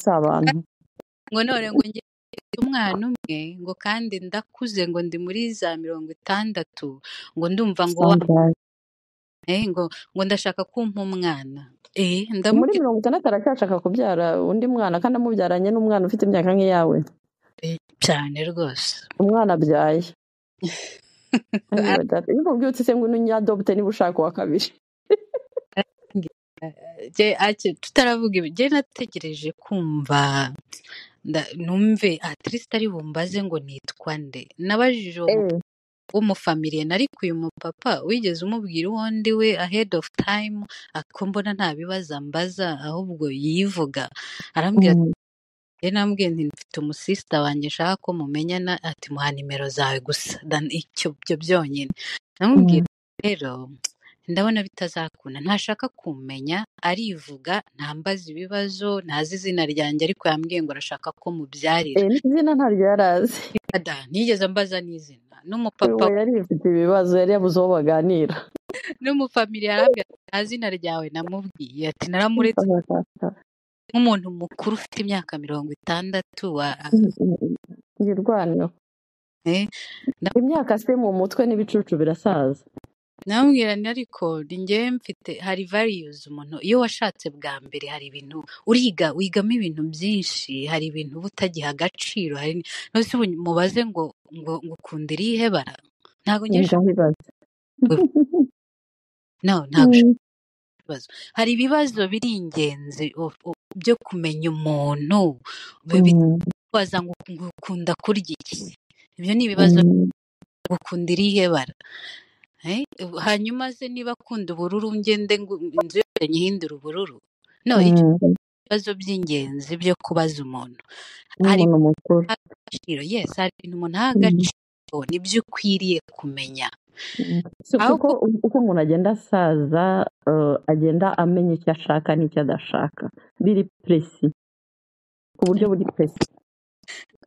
si abantu ngo none ngo njye umwana umwe ngo kandi ndakuze ngo ndi muri za 60 ngo ndumva ngo ngo ndashaka kumpa umwana muri 60 aracyashaka kubyara undi mwana kandi amubyaranye n'umwana ufite imyaka nk'iyawe cyane rwose umwana abyaye iyo ubyutse se ngo unyadopte niba ushaka uwa kabiri tutaravuga ibi njye nategereje kumva numve atriste ari bumbaze ngo nitwa nde nabajije w'umufamiliye nari kuyu mupapa wigeze umubwira uwo ndi we ahead of time ako mbona nta bibazo ambaza ahubwo yivuga arambwira nambwiye nti mfite umusista wanjye nshaka ko mumenyana ati muha nimero zawe gusa icyo byo byonyine namubwira rero ndabona bitazakunda ntashaka kumenya arivuga ntambaza ibibazo ntazi izina ryanjye ariko yambwiye ngo arashaka ko mubyarira izina ntaryo yarazi ntigeze ambaza n'izina n'umupapa yari afite ibibazo yari yabuze uwo baganira n'umufamiliye arambwira nta zina ryawe namubwiye ati naramuretse nk'umuntu mukuru ufite imyaka 60 ngirwanira imyaka se mu mutwe n'ibicucu birasaza namubwira ni ariko njyewe mfite hari values umuntu iyo washatse bwa mbere hari ibintu wigamo ibintu byinshi hari ibintu uba utagiha agaciro hari nose mubaze ngo ukunda irihe bara ntabwo ngeje ntabwo ibibazo hari ibibazo biri ingenzi byo kumenya umuntu bibaza ngo ukunda kurya iki ibyo ni ibibazo ukunda irihe bara hanyuma se niba akunda ubururu ngende inzu yose nyihindura ubururu ibibazo by'ingenzi byo kubaza umuntu hari agaciro yes hari ibintu umuntu aha agaciro nibyo ukwiriye kumenya uko umuntu agenda asaza agenda amenya icyo ashaka n'icyo adashaka biri presi ku buryo buri presi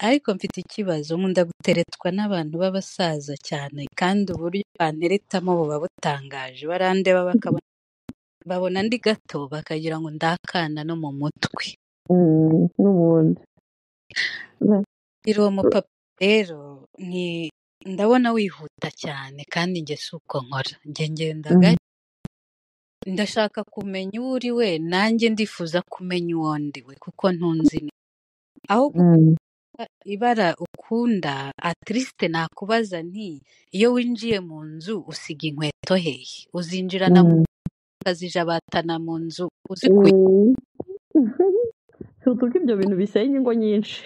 ariko mfite ikibazo nkunda guteretwa n'abantu b'abasaza cyane kandi uburyo banteretamo buba butangaje barandeba babona ndi gato bakagira ngo ndakana no mu mutwe n'ubundi uwo mupapa rero ndabona wihuta cyane kandi njye si uko nkora njye ngendaga ndashaka kumenya uwo uri we nanjye ndifuza kumenya uwo ndi we kuko ntunzi aho ibara ukunda atriste nakubaza nti iyo winjiye mu nzu usiga inkweto hehe uzinjirana ukazija batana mu nzu uzikuye tutuka ibyo bintu bisenya ingo nyinshi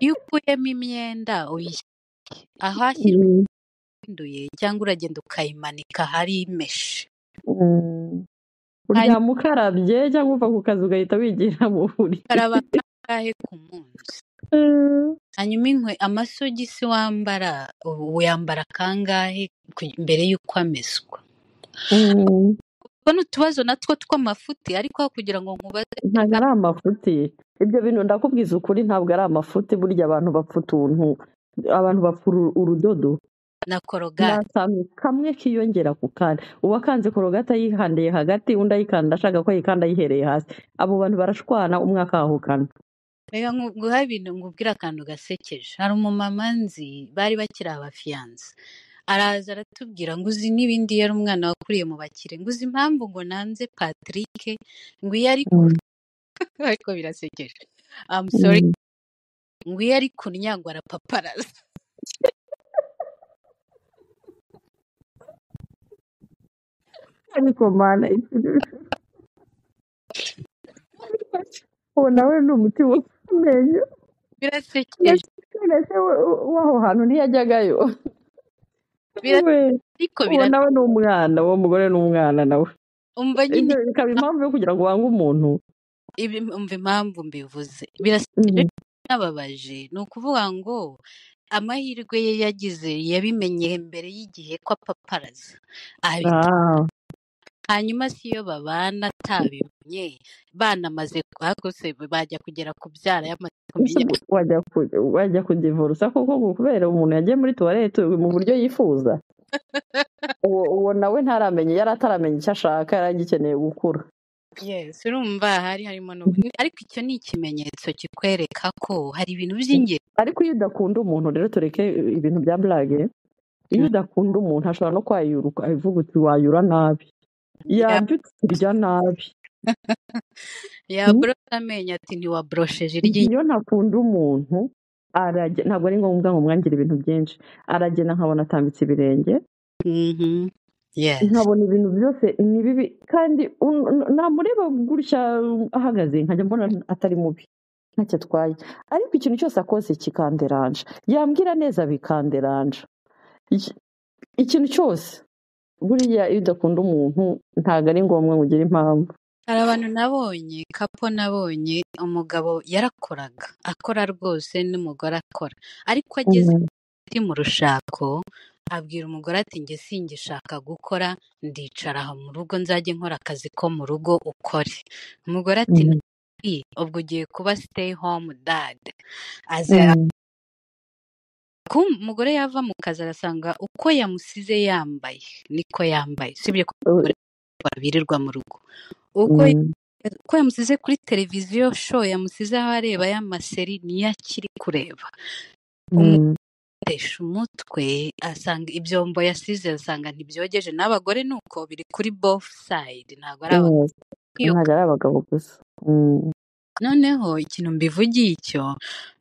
iyo ukuyemo imyenda ahashyirwa winduye cyangwa uragenda ukayimanika hari imeshe uryama ukarabye cyangwa uva ku kazi ugahita wigira mu buriri karaba kangahe ku munsi hanyuma amasogisi wambara uyambara kangahe mbere y'uko ameswa ubwo ni utubazo natwo tw'amafuti ariko kugira ngo nkubaze ntabwo ari amafuti ibyo bintu ndakubwiza ukuri ntabwo ari amafuti burya abantu bapfa utuntu abantu bapfa urudodo na korogate n'akantu kamwe kiyongera ku kandi uba akanze korogate ayihandiye hagati undi ayikanda ashaka ko ayikanda ayihereye hasi abo bantu barashwana umwe akahukana reka nguha ibintu ngubwira akantu gasekeje hari umumama nzi bari bakiri abafiyanse araza aratubwira ngo uzi n'ibindi yari umwana wakuriye mu bakire ngo uzi impamvu ngo nanze Patrick ngo iyo ari ariko birasekeje I'm sorry ngo iyo ari kunyagwa arapaparaza ariko mana uwo nawe ni umuti w'amenyo birasekeje w'aho hantu ntiyajyagayo uwo nawe ni umwana uwo mugore ni umwana nawe umva nyine bikaba impamvu yo kugira ngo wange umuntu umva impamvu mbivuze birasekeje n'ababaje ni ukuvuga ngo amahirwe ye yagize yabimenye mbere y'igihe ko apaparaza hanyuma si iyo babana atabibonye banamaze kwagose bajya kugera kubyara yamaze kumenya wajya kudivorusa koko kubera umuntu yagiye muri tuwarete mu buryo yifuza uwo nawe ntaramenya yari ataramenya icyo ashaka yari agikeneye gukura. yes urumva harimo ariko icyo ni ikimenyetso kikwereka ko hari ibintu by'ingenzi. Ariko iyo udakunda umuntu rero tureke ibintu bya blage, iyo udakunda umuntu ashobora no kwayuruka avuga uti wayura nabi yabyutse irya nabi yabroshe amenyo ati ntiwabrosheje iryinyo. iyo ntakunda umuntu ntabwo ari ngombwa ngo mwangire ibintu byinshi, aragenda nkabona atambitse ibirenge, nkabona ibintu byose ni bibi kandi namureba gutya ahagaze nkajya mbona atari mubi ntacyo atwaye, ariko ikintu cyose akoze kikanderanja, yambwira neza bikanderanja, ikintu cyose buriya iyo udakunda umuntu ntabwo ari ngombwa ngo ugire impamvu. Hari abantu nabonye umugabo yarakoraga akora rwose n'umugore akora, ariko ageze mu rushako abwira umugore ati njye singishaka gukora ndicara aha mu rugo nzajye nkora akazi ko mu rugo ukore. Umugore ati ubwo ugiye kuba stay home dad. Umugore yava mu kazi arasanga uko yamusize yambaye niko yambaye, sibyo ko birirwa mu rugo, uko yamusize kuri televiziyo show yamusize aho areba y'amaseri niyo akiri kureba. Umutesha umutwe asanga ibyombo yasize asanga ntibyogeje, n'abagore nuko biri kuri both side, ntabwo ari abagabo gusa. Noneho ikintu mbivugiye icyo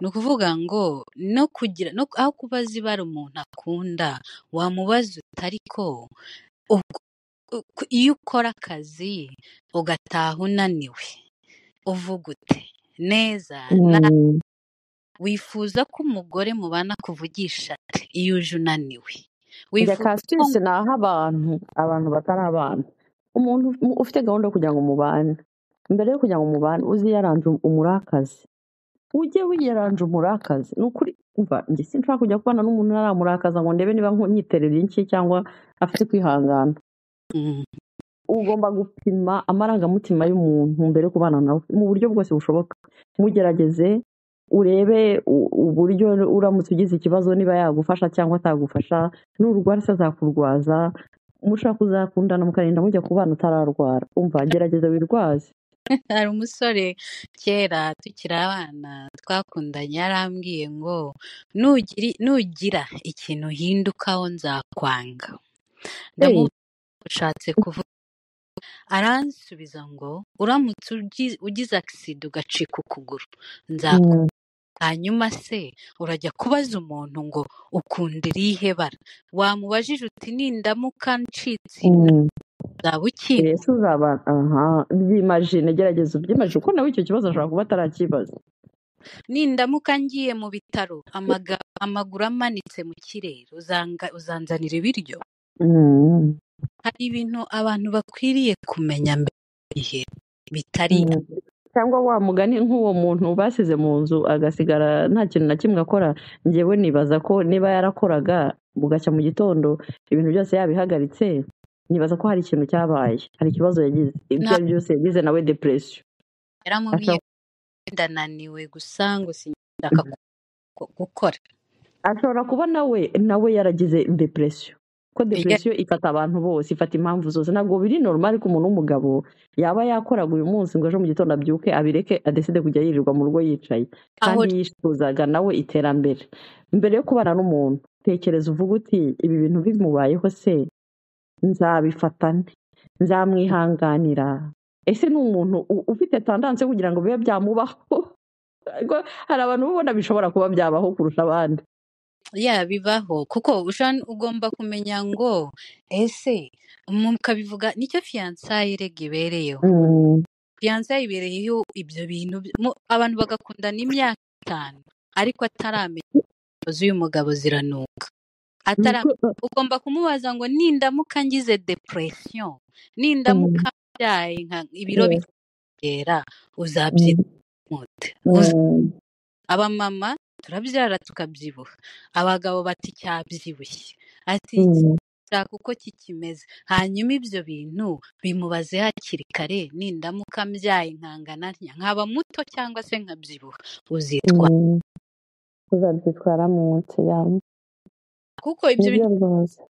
ni ukuvuga ngo no kugira aho kubaza ibara umuntu akunda wamubaza utari ko iyo ukora akazi ugataha unaniwe uvuga ute neza wifuza ko umugore mubana kuvugisha ati iyo uje unaniwe kasitisi ni aho abantu batari abantu, umuntu ufite gahunda yo kugira ngo mubane, mbere yo kugira ngo mubane uzi yaranje umurakazi, ujye wiyaranje umurakazi. Ni ukuri umva njye sinshaka kujya kubana n'umuntu naramurakaza ngo ndebe niba nyiterera iki cyangwa afite kwihangana. Ugomba gupima amarangamutima y'umuntu mbere yo kubana nawe mu buryo bwose bushoboka, mugerageze urebe uburyo uramutse ugize ikibazo niba yagufasha cyangwa atagufasha, n'urwara se azakurwaza, mushaka kuzakundana mukarinda mujya kubana utararwara. Umva gerageza wirwaze. Hari umusore kera tukiri abana twakundanye yarambwiye ngo nugira ikintu uhindukaho nzakwanga. Ushatse kuvuga, aransubiza ngo uramutse ugize accident ugacika ukuguru nzakwanga. Hanyuma se urajya kubaza umuntu ngo ukunda irihe bara? Wamubajije uti nindamuka ncitse uzaba ukizi? Byimagine, gerageza ubyimagine kuko nawe icyo kibazo ashobora kuba atarakibaza. Nindamuka ngiye mu bitaro amaguru amanitse mu kirere uzanzanira ibiryo? Hari ibintu abantu bakwiriye kumenya mbere igihe bitari cyangwa wa mugani nk'uwo muntu basize mu nzu agasigara nta kintu na kimwe akora. Njyewe nibaza ko niba yarakoraga bugacya mu gitondo ibintu byose yabihagaritse, nibaza ko hari ikintu cyabaye, hari ikibazo yagize, ibyo ari byose yagize nawe depression. Yaramubwiye ndananiwe gusa ngo sindaka gukora. Ashobora kuba nawe yaragize depression, ko depression ifata abantu bose, ifata impamvu zose. Ntabwo biri normal ko umuntu w'umugabo yaba yakoraga uyu munsi ngo ejo mu gitondo abyuke abireke adeside kujya yirirwa mu rugo yicaye, kandi yishuzaga nawe iterambere. Mbere yo kubana n'umuntu tekereza uvuga uti ibi bintu bimubayeho se nzabifata nte, nzamwihanganira? Ese ni umuntu ufite tendance kugira ngo bibe byamubaho? Hari abantu ubona bishobora kuba byabaho kurusha abandi. Bibaho kuko ugomba kumenya ngo ese mukabivuga nicyo fiançailles rege ibereyeho. Fiançailles ibereyeho ibyo bintu abantu bagakundana imyaka 5 ariko ataramenya uyu mugabo ziranuka. Ugomba kumubaza ngo nindamuka ngize depression, nindamuka byaye ibiro bigera uzabyita mute? Abamama turabyara tukabyibuha, abagabo bati cyabyibushye, ati shaka uko kikimeze, hanyuma ibyo bintu bimubaze hakiri kare, nindamuka mbyaye nkangana ntya nkaba muto cyangwa se nkabyibuha uzitwara, uzabyitwara mu munsi yawe kuko ibyo nibyo bintu rwose.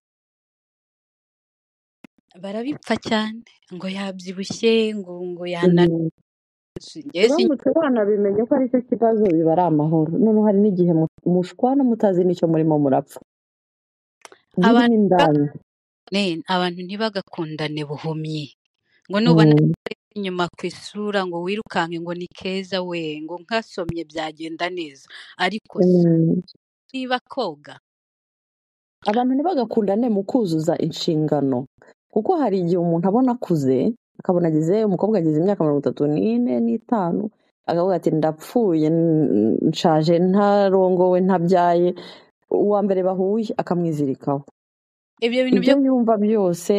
barabipfa cyane, ngo yabyibushye, ngo yananiwe. uramutse wanabimenye ko ari cyo kibazo biba ari amahoro, noneho hari n'igihe mushwana mutazi n'icyo murimo murapfa birimo indani. Abantu ntibagakundane buhumyi, ngo nubona inyuma ku isura ngo wirukanke ngo ni keza we, ngo nkasomye byagenda neza, ariko niba koga. Abantu ntibagakundane mu kuzuza inshingano, kuko hari igihe umuntu abona akuze, akabona umukobwa agize imyaka 34 n'itanu, akavuga ati ndapfuye, nshaje, ntarongowe, ntabyaye, uwa mbere bahuye akamwizirikaho. Ibyo bintu ibyo yumva byose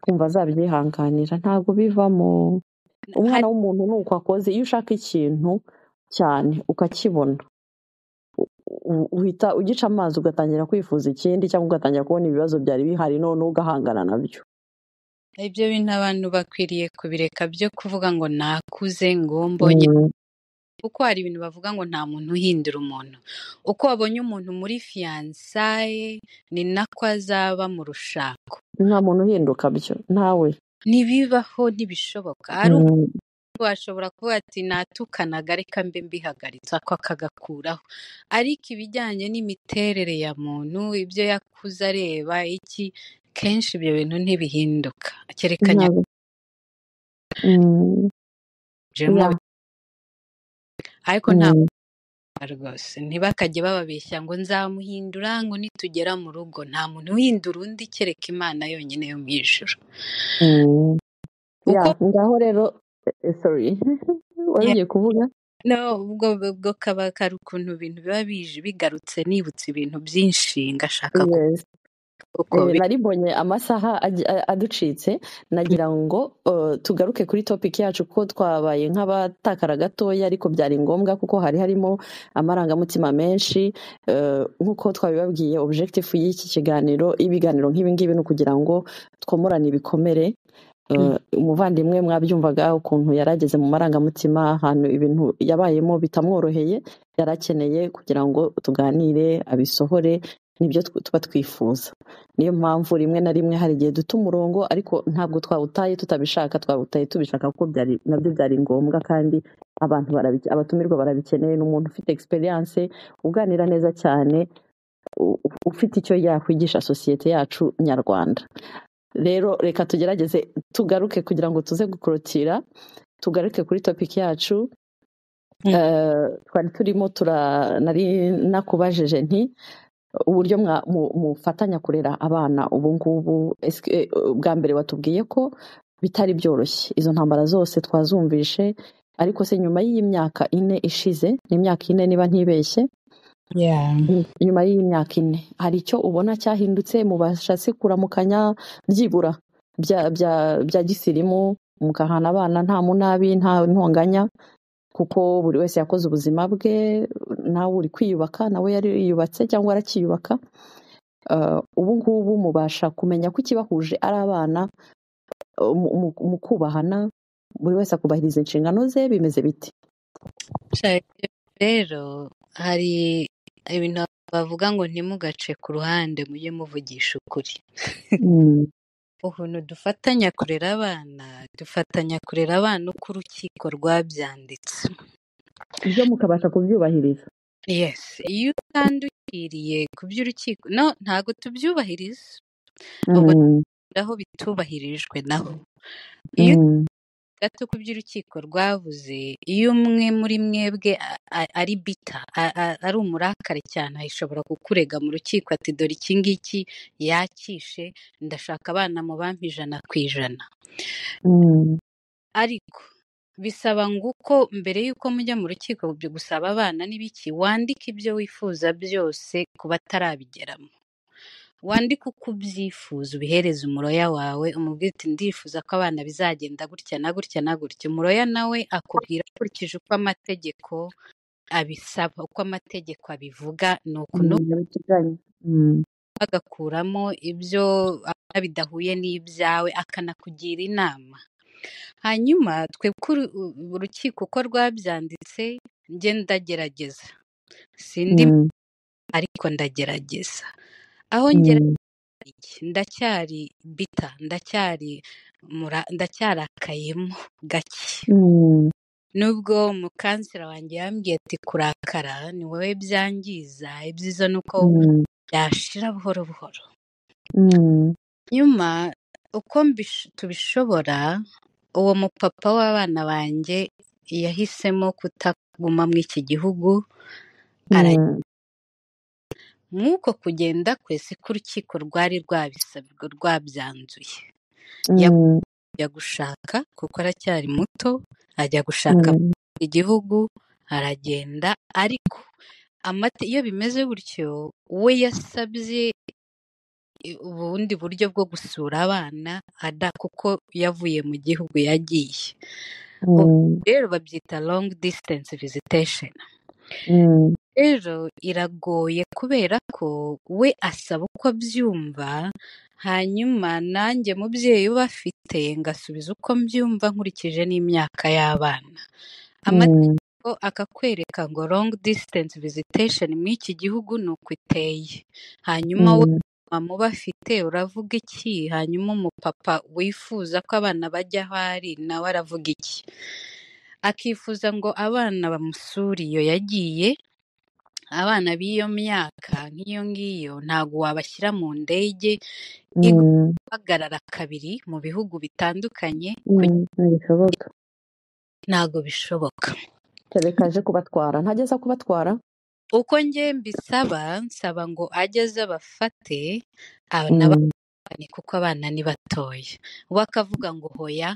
kumva azabyihanganira, ntabwo bivamo. Umwana w'umuntu nuko akoze. Iyo ushaka ikintu cyane ukakibona, uhita ugica amazi ugatangira kwifuza ikindi, cyangwa ugatangira kubona ibibazo byari bihari none ugahangana nabyo. Ibyo bintu abantu bakwiriye kubireka byo kuvuga ngo nakuze, ngo mbonye, kuko hari ibintu bavuga ngo nta muntu uhindura umuntu. Uko wabonye umuntu muri fiyansaye ni nako azaba mu rushako. Nta muntu uhinduka byo, ntawe. Ntibibaho, ntibishoboka. Washobora kuvuga ati natukanaga reka mbe mbihagaritse, ako akagakuraho. Ariko ibijyanye n'imiterere ya muntu, ibyo yakuze areba iki, kenshi ibyo bintu ntibihinduka. Kerekanya ariko nta rwose ntibakajye bababeshya ngo nzamuhindura, ngo nitugera mu rugo. Nta muntu uhindura undi kereka Imana yonyine yo mu ijuru. Ngaho rero sorry wari ugiye kuvuga? No, ubwo kaba kari ukuntu ibintu biba bigarutse, nibutse ibintu byinshi ngashaka naribonye amasaha aducitse, nagira ngo tugaruke kuri topic yacu, ko twabaye nk'abatakara gatoya, ariko byari ngombwa kuko hari harimo amarangamutima menshi. Nk'uko twabibabwiye, objective y'iki kiganiro, ibiganiro nk'ibi ngibi ni ukugira ngo twomorane ibikomere. Umuvandimwe mwabyumvaga ukuntu yarageze mu marangamutima, ahantu ibintu yabayemo bitamworoheye, yarakeneye kugira ngo tuganire, abisohore. Nibyo tuba twifuza. Niyo mpamvu rimwe na rimwe hari igihe duta umurongo, ariko ntabwo twawutaye tutabishaka, twawutaye tubishaka, kuko nabyo byari ngombwa, kandi abatumirwa barabikeneye. N'umuntu ufite experience, uganira neza cyane, ufite icyo yakwigisha sosiyete yacu nyarwanda. Rero reka tugerageze tugaruke kugira ngo tuze gukorotira, tugaruke kuri topic yacu. Twari turimo nari nakubajije nti uburyo mufatanya kurera abana ubu ngubu. Bwa mbere watubwiye ko bitari byoroshye, izo ntambara zose twazumvishe, ariko se nyuma y'imyaka 4 ishize, ni imyaka 4 niba ntibeshye, nyuma y'imyaka 4 hari icyo ubona cyahindutse? Mubashatse kuramukanya byibura bya gisirimu, mukahana abana nta munabi, nta ntonganya, kuko buri wese yakoze ubuzima bwe, nawe uri kwiyubaka, nawe yari yiyubatse cyangwa arakiyubaka. Ubu ngubu mubasha kumenya ko ikibahuje ari abana, mu kubahana, buri wese akubahiriza inshingano ze, bimeze biti? Rero hari ibintu bavuga ngo ntimugace ku ruhande, mujye muvugisha ukuri. Ukuntu dufatanya kurera abana uko urukiko rwabyanditse, ibyo mukabasha kubyubahiriza. Yes, iyo utandukiriye ku by'urukiko ntago tubyubahiriza, ubwo aho bitubahirijwe naho. Iyo gato ku by'urukiko rwavuze, iyo umwe muri mwebwe ari bita, ari umurakare cyane, ashobora kukurega mu rukiko ati dore iki ngiki yakishe, ndashaka abana mu bampa 100%. Ariko bisaba ngo uko mbere y'uko mujya mu rukiko byo gusaba abana n'ibiki, wandike ibyo wifuza byose ku batarabigeramo. Wandike uko ubyifuza, ubihereza umuroya wawe, umubwire uti ndifuza ko abana bizagenda gutya na gutya na gutya. Umuroya nawe akubwira akurikije uko amategeko abisaba, uko amategeko abivuga, agakuramo ibyo abona bidahuye n'ibyawe akanakugira inama. Hanyuma twebwe urukiko uko rwabyanditse njye ndagerageza sindi ariko ndagerageza aho ndacyari bita ndacyarakayemo gake nubwo umukansera wanjye yambwiye ati kurakara ni wowe byangiza ibyiza ni uko byashira buhoro buhoro. Nyuma uko tubishobora uwo mupapa w'abana banjye yahisemo kutaguma muri iki gihugu nk'uko kugenda kwe si ko urukiko rwari rwabisabwe rwabyanzuye. Ajya gushaka kuko aracyari muto, ajya gushaka igihugu aragenda, ariko iyo bimeze gutyo we yasabye ubundi buryo bwo gusura abana kuko yavuye mu gihugu yagiye. Rero babyita long distance visitation. Rero iragoye kubera ko we asaba uko abyumva, hanyuma nanjye mubyeyi uba afite ngasubiza uko mbyumva nkurikije n'imyaka y'abana. Amategeko akakwereka ngo long distance visitation muri iki gihugu ni uko iteye. Hanyuma we mama uba afite uravuga iki? Hanyuma umupapa wifuza ko abana bajya aho ari nawe aravuga iki? Akifuza ngo abana bamusure iyo yagiye. Abana b'iyo myaka nk'iyo ngiyo ntabwo wabashyira mu ndege guhagarara kabiri mu bihugu bitandukanye. Ntabwo bishoboka. Kaje kubatwara ntageza kubatwara uko njye nsaba ngo ageze abafate kuko abana ni batoya. We akavuga ngo hoya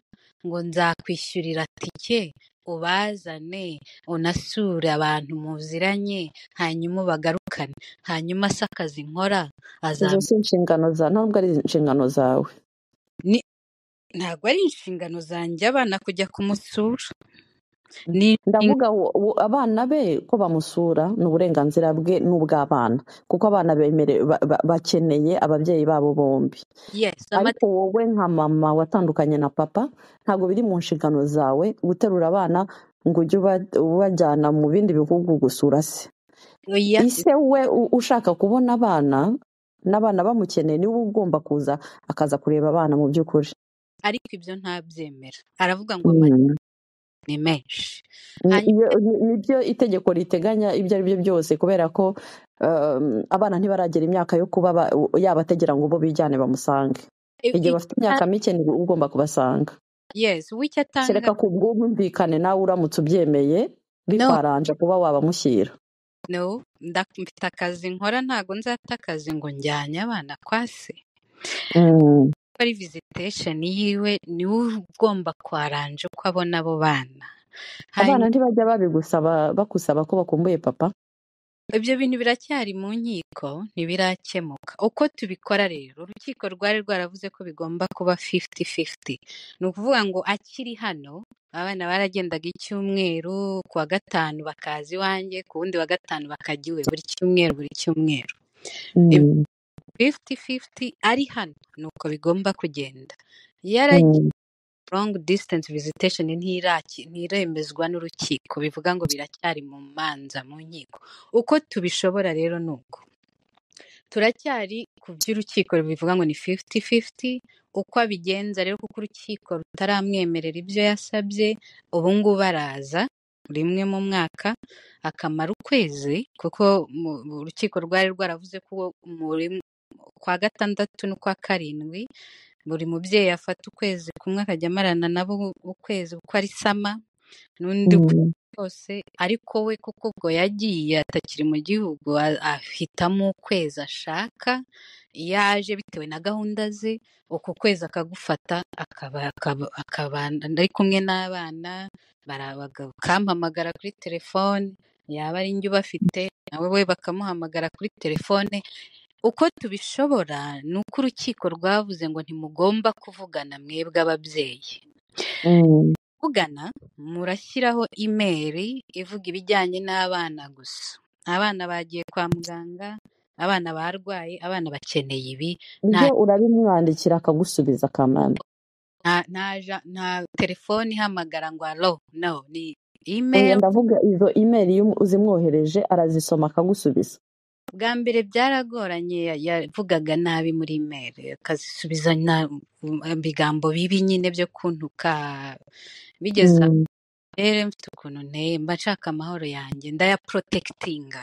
ngo nzakwishyurira tike ubazane unasure abantu muziranye hanyuma bagarukane, hanyuma se akazi nkora izo si inshingano zawe, ntabwo ari inshingano zawe. Ntabwo ari inshingano zanjye abana kujya kumusura. Ndavuga abana be ko bamusura ni uburenganzira bwe n'ubw'abana, kuko abana bakeneye ababyeyi babo bombi. Ariko wowe nka mama watandukanye na papa ntabwo biri mu nshingano zawe guterura abana ngo ujye ubajyana mu bindi bihugu gusura se. Ise we ushaka kubona abana n'abana bamukeneye niwe ugomba kuza akaza kureba abana mu by'ukuri. Ariko ibyo ntabyemera, aravuga ngo ni menshi. Nibyo itegeko riteganya ibyo ari byo byose, kubera ko abana ntibaragera imyaka yo kuba yabategera ngo bo bijyane bamusange. Igihe bafite imyaka mike ni ugomba kubasanga. Kereka ku bwumvikane nawe uramutse ubyemeye bikwaranje kuba wabamushyira. Mfite akazi nkora, ntabwo nzata akazi ngo njyanye abana kwa se. Ari visitation yiwe niwe ugomba kwaranje uko abona abo bana. Abana ntibajya bakusaba ko bakumbuye papa. Ibyo bintu biracyari mu nkiko ntibirakemuka. Uko tubikora rero urukiko rwari rwaravuze ko bigomba kuba 50-50. Ni ukuvuga ngo akiri hano abana baragendaga icyumweru, kuwa gatanu bakaza iwanjye, ku wundi wa gatanu bakajya iwe, buri cyumweru. 50-50 ari hano nuko bigomba kugenda. Yaragiye long distance visitation ntiremezwa n'urukiko, bivuga ngo biracyari mu manza mu nkiko. Uko tubishobora rero nuko turacyari ku by'urukiko bivuga ngo ni 50-50. Uko abigenza rero kuko urukiko rutaramwemerera ibyo yasabye, ubu ngubu araza rimwe mu mwaka akamara ukwezi, kuko urukiko rwari rwaravuze ko kwa gatandatu n'ukwa karindwi buri mubyeyi afata ukwezi kumwe akajya amarana nabo ukwezi uko ari sama n'undi yose. Ariko we kuko ubwo yagiye atakiri mu gihugu ahitamo ukwezi ashaka, yaje bitewe na gahunda ze, uko kwezi akagufata akabana ari kumwe n'abana, bakampamagara kuri telefone, yaba ari njye ubafite nawe we bakamuhamagara kuri telefone. Uko tubishobora ni uko urukiko rwavuze ngo ntimugomba kuvugana mwebwe ababyeyi. Kuvugana murashyiraho imeri ivuga ibijyanye n'abana gusa. Abana bagiye kwa muganga, abana barwaye, abana bakeneye ibi, ibyo urabimwandikira akagusubiza kamana. nta telefone ihamagara ngo alo, no, ni oya email. ndavuga izo email iyo uzimwohereje arazisoma akagusubiza. Bwa mbere byaragoranye, yavugaga nabi muri email, akazisubiza ibigambo bibi nyine byo kuntuka. Bigeza rero mfite ukuntu nteye, mba nshaka amahoro yanjye ndayaprotectinga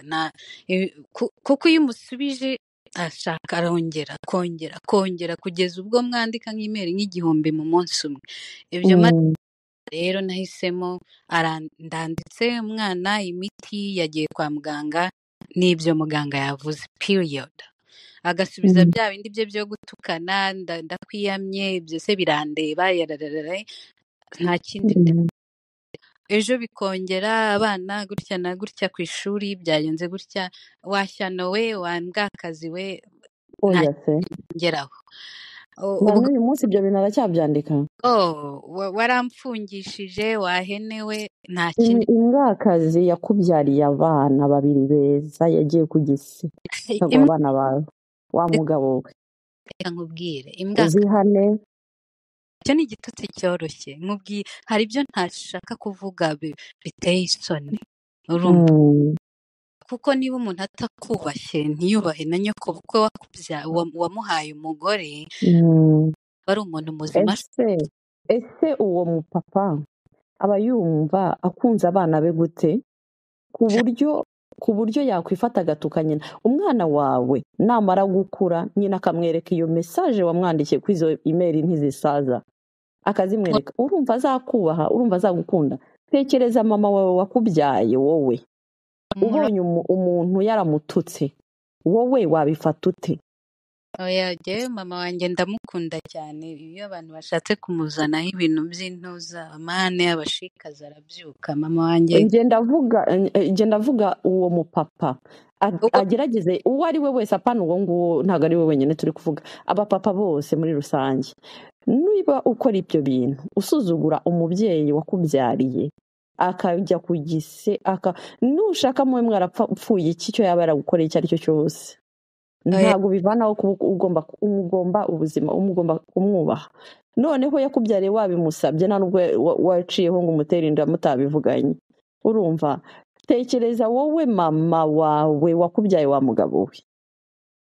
kuko iyo umusubije ashaka arongera kongera kugeza ubwo mwandika nk'imeri nk'igihumbi mu munsi umwe. Ibyo rero nahisemo ndanditse umwana imiti, yagiye kwa muganga n'ibyo muganga yavuze period, agasubiza bya bindi bye byo gutukana, ndakwiyamye, byose birandeba, yararara, nta kindi. Ejo bikongera abana gutya na gutya ku ishuri byagenze gutya, washyano we, wambwakazi we, oya se ngeraho. ubwo uyu munsi ibyo bintu aracyabyandika. Waramfungishije, wahenewe, nta kindi. imbwakazi yakubyariye abana babiri beza, yagiye ku gisi ntabwo abana bawe wa mugabo we. Reka nkubwire, uzihane. icyo ni igitutsi cyoroshye, nkubwiye hari ibyo ntashaka kuvuga biteye isoni, urumva? kuko niba umuntu atakubashye ntiyubahe na nyoko kuko wamuhaye umugore, wari umuntu muzima. ese uwo mupapa aba yumva akunze abana be gute ku buryo yakwifata agatuka nyina? Umwana wawe namara gukura nyina akamwereka iyo mesaje wamwandikiye kuri izo email ntizisaza, akazimwereka, urumva azakubaha? Urumva azagukunda? Tekereza mama wawe wakubyaye wowe, ubonye umuntu yaramututse, wowe wabifata ute? oya jyewe mama wanjye ndamukunda cyane. Iyo abantu bashatse kumuzanaho ibintu by'intuza, amahane y'abashikazi arabyuka. Mama wanjye njye ndavuga uwo mupapa agerageze uwo ari we wese, apana uwo nguwo, ntabwo ari we wenyine turi kuvuga, abapapa bose muri rusange. Niba ukora ibyo bintu usuzugura umubyeyi wakubyariye, akajya ku gise, nushaka muwe mwarapfuye iki cyo yaba yaragukoreye icyo ari cyo cyose, ntabwo bivanaho umugomba ubuzima, umugomba kumwubaha. Noneho yakubyariye wabimusabye, nta nubwo waciyeho ngo umutere inda mutabivuganye, urumva? Tekereza wowe mama wawe wakubyaye, wa mugabo we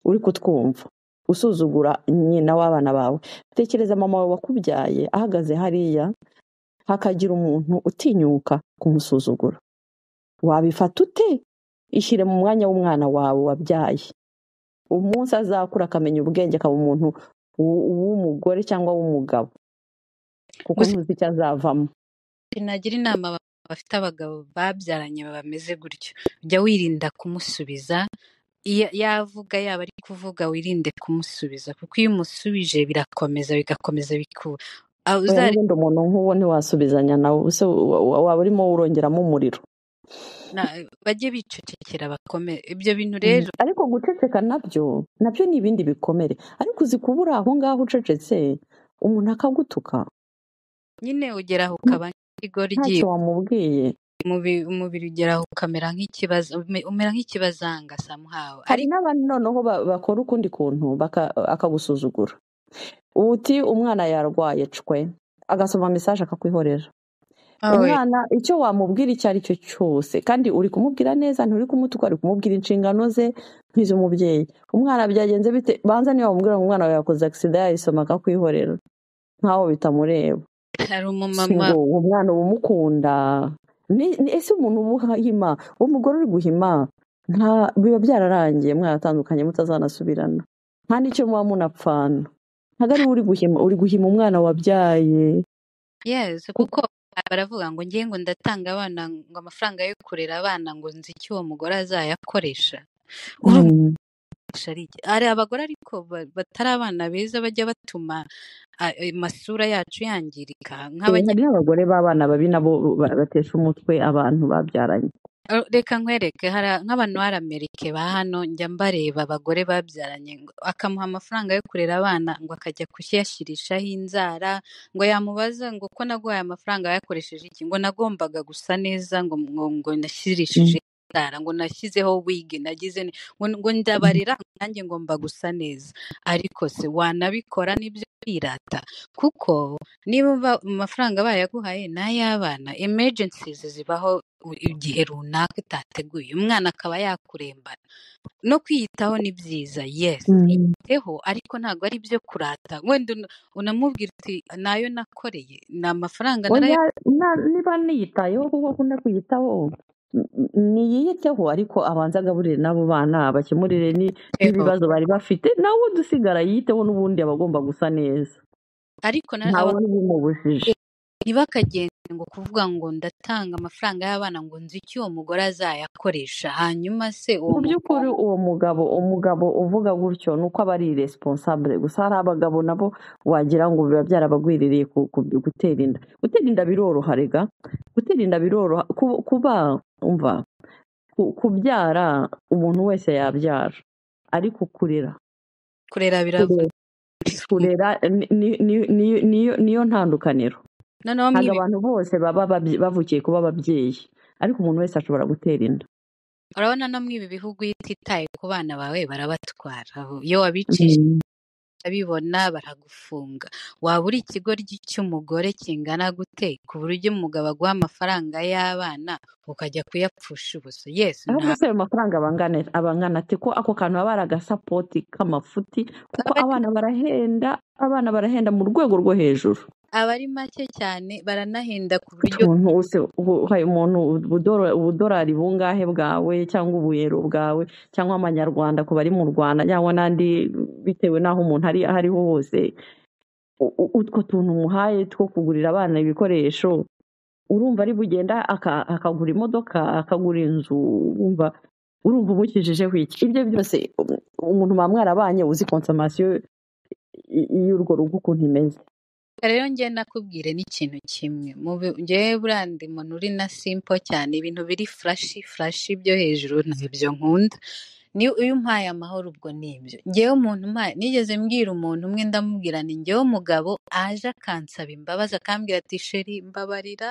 uri kutwumva, usuzugura nyina w'abana bawe. Tekereza mama wawe wakubyaye ahagaze hariya, hakagira umuntu utinyuka kumusuzugura, wabifata ute? Ishyire mu mwanya w'umwana wawe wabyaye. Umunsi azakura akamenya ubwenge, akaba umuntu w'umugore cyangwa w'umugabo, kuko ntuzi icyo azavamo. sinagira inama bafite abagabo babyaranye bameze gutyo, jya wirinda kumusubiza. Yavuga yaba ari kuvuga, wirinde kumusubiza, kuko iyo umusubije birakomeza bigakomeza ubundi umuntu nk'uwo ntiwasubizanya nawe, waba urimo urongeramo umuriro. bajye bicecekera bakomere ibyo bintu rero. Ariko guceceka nabyo ni ibindi bikomere. Ariko uzi kubura aho ngaho ucecetse umuntu akagutuka, nyine ugeraho ukaba nk'ikigoryi, ntacyo wamubwiye. umubiri ugeraho ukamera nk'ikibazo, umera nk'ikibazanga somehow. Hari n'abandi noneho bakora ukundi kuntu akagusuzugura. Uti umwana yarwaye cwe, agasoma message akakwihorera. Umwana icyo wamubwira icyo ari cyo cyose, kandi uri kumubwira neza, nturi kumutuka, uri kumubwira inshingano ze nk'iz'umubyeyi. Umwana byagenze bite? Banza niba wamubwira ngo umwana wawe yakoze accident, yayisoma akakwihorera nkaho bitamureba. Hari umumama, uwo mwana umukunda. Ese umuntu ubuhima, uwo mugore uri guhima, biba byararangiye, mwaratandukanye mutazanasubirana, nta n'icyo muba munapfana. Ntabwo ari uri guhima umwana wabyaye. yes, kuko baravuga ngo ngiye ngo ndatanga abana, ngo amafaranga yo kurera abana, ngo nzi icyo uwo mugore azayakoresha. Hari abagore ariko batari abana beza, bajya batuma amasura yacu yangirika. Hari n'abagore b'abana babi nabo batesha umutwe abantu babyaranye. Reka nkwereke, nk'abantu b'Amerika ba hano, njya mbareba abagore babyaranye, akamuha amafaranga yo kurera abana, ngo akajya kuyashyirishaho inzara, ngo yamubaza ngo ko naguhaye amafaranga yakoresheje iki, ngo nagombaga gusa neza, ngo nashyirishije ndara ngo nashyizeho wig nagize ngo ndabarira nanjye ngomba gusa neza, ariko se wanabikora n'ibyo kwirata, kuko niba amafaranga bayaguhaye n'ay'abana, emergencies zibaho igihe runaka utateguye, umwana akaba yakurembana. No kwiyitaho ni byiza, yes, yiteho, ariko ntabwo ari byo kurata. Wenda unamubwira uti nayo nakoreye, ni amafaranga niba niyitayeho kuko akunda kwiyitaho, niyiyiteho, ariko abanza agaburire n'abo bana, bakemurire n'ibibazo bari bafite, nawe udusigara yiteho, n'ubundi aba agomba gusa neza, ariko ntawe ubimubujije. ntibakagende ngo kuvuga ngo ndatanga amafaranga y'abana ngo nzi icyo uwo mugore azayakoresha, hanyuma se mu by'ukuri uwo mugabo uvuga gutyo ni uko aba ari iresponsable. Gusa hari abagabo nabo wagira ngo biba byarabagwiririye gutera inda. Gutera inda biroroha rega, gutera inda biroroha, kuba umva kubyara umuntu wese yabyara, ariko kurera biravuga, kurera niyo ntandukaniro. Ntabwo abantu bose baba bavukiye kuba ababyeyi, ariko umuntu wese ashobora gutera inda. urabona no muri ibi bihugu iyo utitaye ku bana bawe barabatwara, iyo wabicishije abibona baragufunga. Waba uri ikigoryi cy'umugore kingana gute ku buryo umugabo aguha amafaranga y'abana ukajya kuyapfusha ubusa? Yes, ahubwo se ayo mafaranga abangana ate? Ko ako kantu aba ari agasapoti k'amafuti, kuko abana barahenda mu rwego rwo hejuru. aba ari make cyane, baranahenda ku buryo umuntu ubudorari bungahe bwawe cyangwa ubuyero bwawe cyangwa amanyarwanda ku bari mu Rwanda cyangwa n'andi bitewe n'aho umuntu ariho hose, utwo tuntu umuhaye two kugurira abana ibikoresho, urumva ari bugenda akagura imodoka, akagura inzu, urumva umukijijeho iki? Ibyo byose umuntu mwamwarabanye uzi consommation y'urwo rugo ukuntu imeze. rero njye nakubwire n'ikintu kimwe, njyewe burandi muntu uri na simple cyane, ibintu biri flashi byo hejuru ntabyo nkunda. Iyo umpaye amahoro ubwo nibyo. Njyewe umuntu umpaye, nigeze mbwira umuntu umwe, ndamubwira ni njyewe umugabo aje akansaba imbabazi akambwira ati sheri mbabarira,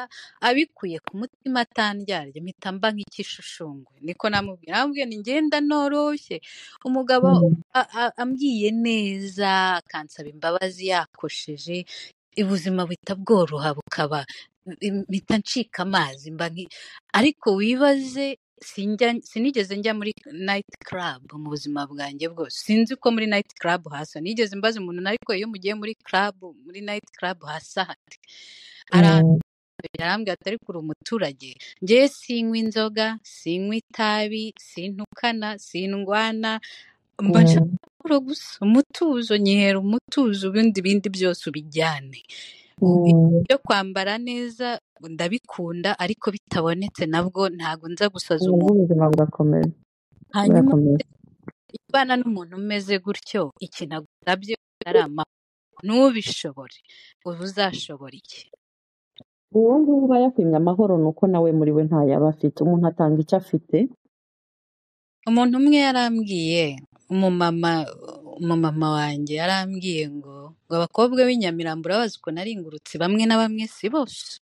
abikuye ku mutima atandyarya, mpita mba nk'ikishushungwe. Niko namubwira ni ngenda noroshye. Umugabo ambwiye neza akansaba imbabazi yakosheje, ubuzima buhita bworoha bukaba, mpita ncika amazi ariko wibaze, sinigeze njya muri night club mu buzima bwanjye bwose, sinzi ko muri night club hasa, nigeze mbaza umuntu ariko iyo mugiye muri night club hasa hati, arambwira ati ariko uri umuturage, njyewe sinywa inzoga, sinywa itabi, sintukana, sindwana, mba nshaka gusa umutuzo, nyihera umutuzo, ibindi byose ubijyane. Ibyo kwambara neza ndabikunda, ariko bitabonetse nabwo ntabwo nza gusaza ubuzima burakomeye. Hanyuma ibana n'umuntu umeze gutyo, ikintu agusabye ari amahoro, ntubishobore, uba uzashobora iki? Uwo nguwo uba yakwimye amahoro ni uko nawe muri we ntayo aba afite. Umuntu atanga icyo afite. Umuntu umwe yarambwiye, umumama wanjye yarambwiye ngo abakobwa b'inyamirambo urabazi ukuntu ari ingurutsi, bamwe na bamwe si bose.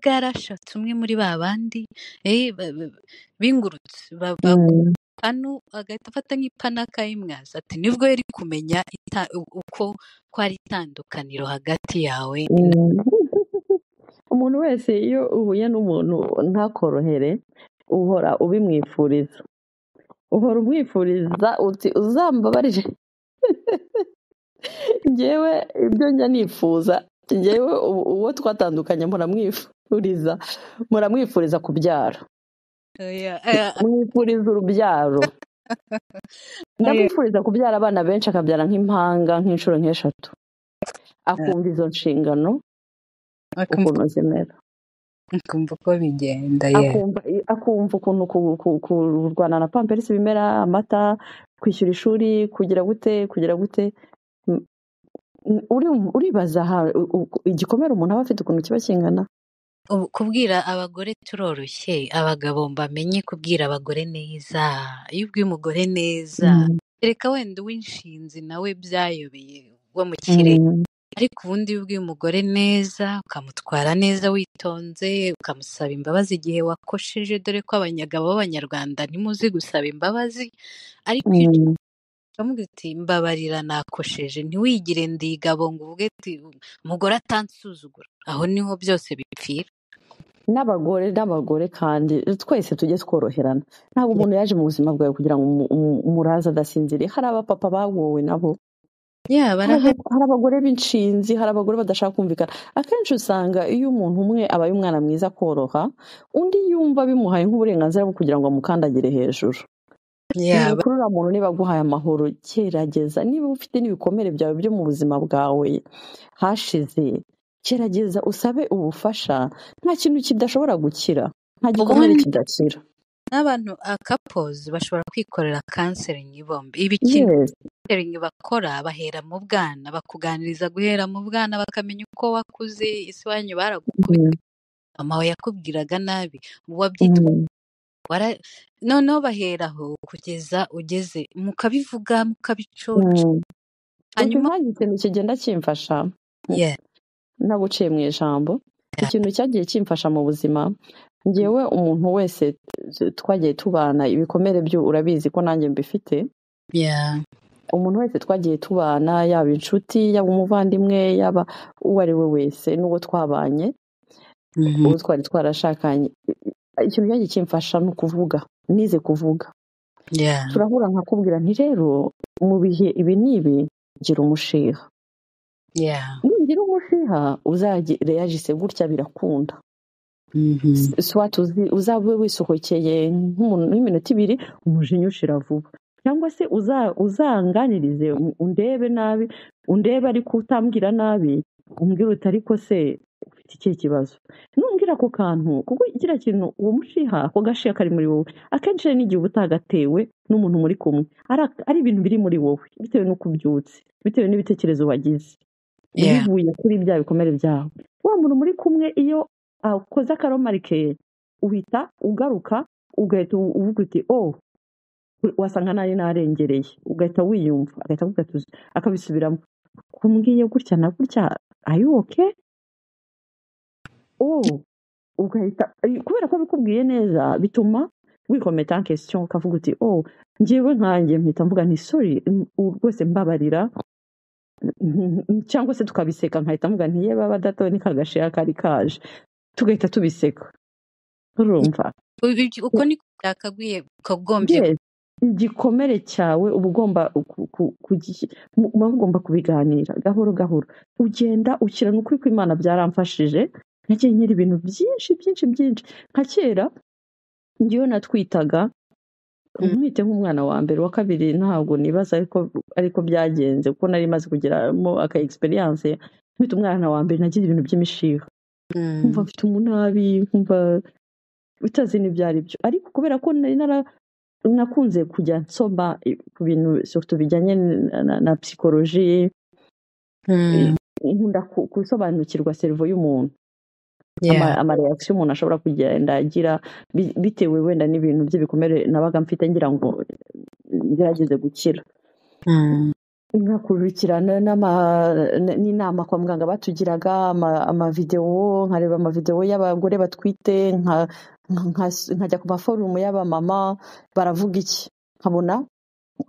Yarashatse umwe muri ba bandi b'ingurutsi, hano agahita afata nk'ipana akayimwaza, ati nibwo yari kumenya uko ari itandukaniro hagati yawe. Umuntu wese iyo uhuye n'umuntu ntakorohere, uhora ubimwifuriza, uhora umwifuriza uti uzambabarire. Njyewe ibyo njya nifuza, njyewe uwo twatandukanye muramwifuriza kubyara, mwifuriza urubyaro. Ndamwifuriza kubyara abana benshi, akabyara nk'impanga nk'inshuro nk'eshatu, akumva izo nshingano ukuntu zimera, akumva uko bigenda, akumva ukuntu kurwana na pamperisi bimera, amata, kwishyura ishuri, kugira gute. Uribaza igikomere umuntu aba afite ukuntu kiba kingana. Kubwira abagore turoroshye, abagabo bamenye kubwira abagore neza. Iyo ubwiye umugore neza, reka wenda uw'inshinzi nawe byayobeye wo mu kirere, ariko ubundi iyo ubwiye umugore neza ukamutwara neza witonze ukamusaba imbabazi igihe wakosheje, dore ko abanyagabo b'abanyarwanda ntimuzi gusaba imbabazi, ariko iyo ukamubwira uti mbabarira nakosheje, ntiwigire ndigabo ngo uvuge ati umugore atansuzugura, aho niho byose bipfira. n'abagore kandi twese tujye tworoherana. Ntabwo umuntu yaje mu buzima bwawe kugira ngo umuraze adasinziriye. Hari abapapa bagowe nabo, hari abagore b'inshinzi, hari abagore badashaka kumvikana. Akenshi usanga iyo umuntu umwe abaye umwana mwiza koroha, undi yumva bimuhaye nk'uburenganzira bwo kugira ngo amukandagire hejuru. Kuri uriya muntu niba aguhaye amahoro, gerageza niba ufite n'ibikomere byawe byo mu buzima bwawe hashize, gerageza usabe ubufasha. Nta kintu kidashobora gukira, nta gikomere kidakira. N'abantu couples bashobora kwikorera counseling bombi. Ibikindi counseling bakora bahera mu bwana, bakuganiriza guhera mu bwana, bakamenya uko wakuze, isi wanyu baragukubita, mama we yakubwiraga nabi, wabyitwa, noneho baheraho kugeza ugeze mukabivuga mukabicoca. Hanyuma ikintu kigenda kimfasha, naguciye mu ijambo, ikintu cyagiye kimfasha mu buzima, ngewe umuntu wese twagiye tubana, ibikomere byo urabizi ko nanjye mbifite. Umuntu wese twagiye tubana, yaba inshuti, yaba umuvandimwe, yaba uwo ari we wese n'uwo twabanye, uwo twari twarashakanye, ikintu cyagiye kimfasha ni ukuvuga, nize kuvuga. Turahura nkakubwira nti rero mu bihe ibi n'ibi gira umushiha. Nugira umushiha uzareyagise gutya birakunda. Uzabe wisohokeye nk'iminota 2 umujinya ushira vuba, cyangwa se uzanganirize undebe nabi, undebe ariko utambwira nabi, umbwira uti ariko se ufite ikihe kibazo. Numbwira ako kantu, kuko igira kintu uwo mushiha, ako gashiha kari muri wowe, akenshi n'igihe utagatewe n'umuntu muri kumwe, ari ibintu biri muri wowe bitewe n'uko ubyutse, bitewe n'ibitekerezo wagize, bivuye kuri bya bikomere byawe. Wa muntu muri kumwe iyo akoze akaromarike, uhita ugaruka ugahita uvuga uti wasanga nari narengereye, ugahita wiyumva, agahita kugatuza akabisubiramo, kumbwiye gutya na gutya, are you okay? Ugahita, kubera ko bikubwiye neza, bituma wikometa en question, ukavuga uti njyewe nkanjye mpita mvuga nti sorry rwose mbabarira, cyangwa se tukabiseka, nkahita mvuga nti yeba badato ni kagashiha kari kaje, tugahita tubiseka. Urumva uko niko byakagwiye kagombye. Igikomere cyawe uba ugomba kubiganira gahoro gahoro, ugenda ukirana ukuri kw'Imana. Byaramfashije, nagiye nyiri ibintu byinshi. Nka kera ngiyo natwitaga, mwite nk'umwana wa mbere, wa kabiri ntabwo nibaza ariko byagenze, kuko nari maze kugeramo aka experience. Mwite umwana wa mbere nagize ibintu by'imishiha, nkumva mfite umunabi, nkumva utazi n'ibyo ari byo, ariko kubera ko nari nakunze kujya nsoma ku bintu surtout bijyanye na psychologie, nkunda gusobanukirwa cerveau y'umuntu, amareaction umuntu ashobora kugenda agira bitewe wenda n'ibintu by'ibikomere nabaga mfite, ngira ngo ngerageze gukira. Nkakurikirana n'inama kwa muganga batugiraga, amavideo, nkareba amavideo y'abagore batwite, nkajya ku maforumu y'abamama baravuga iki, nkabona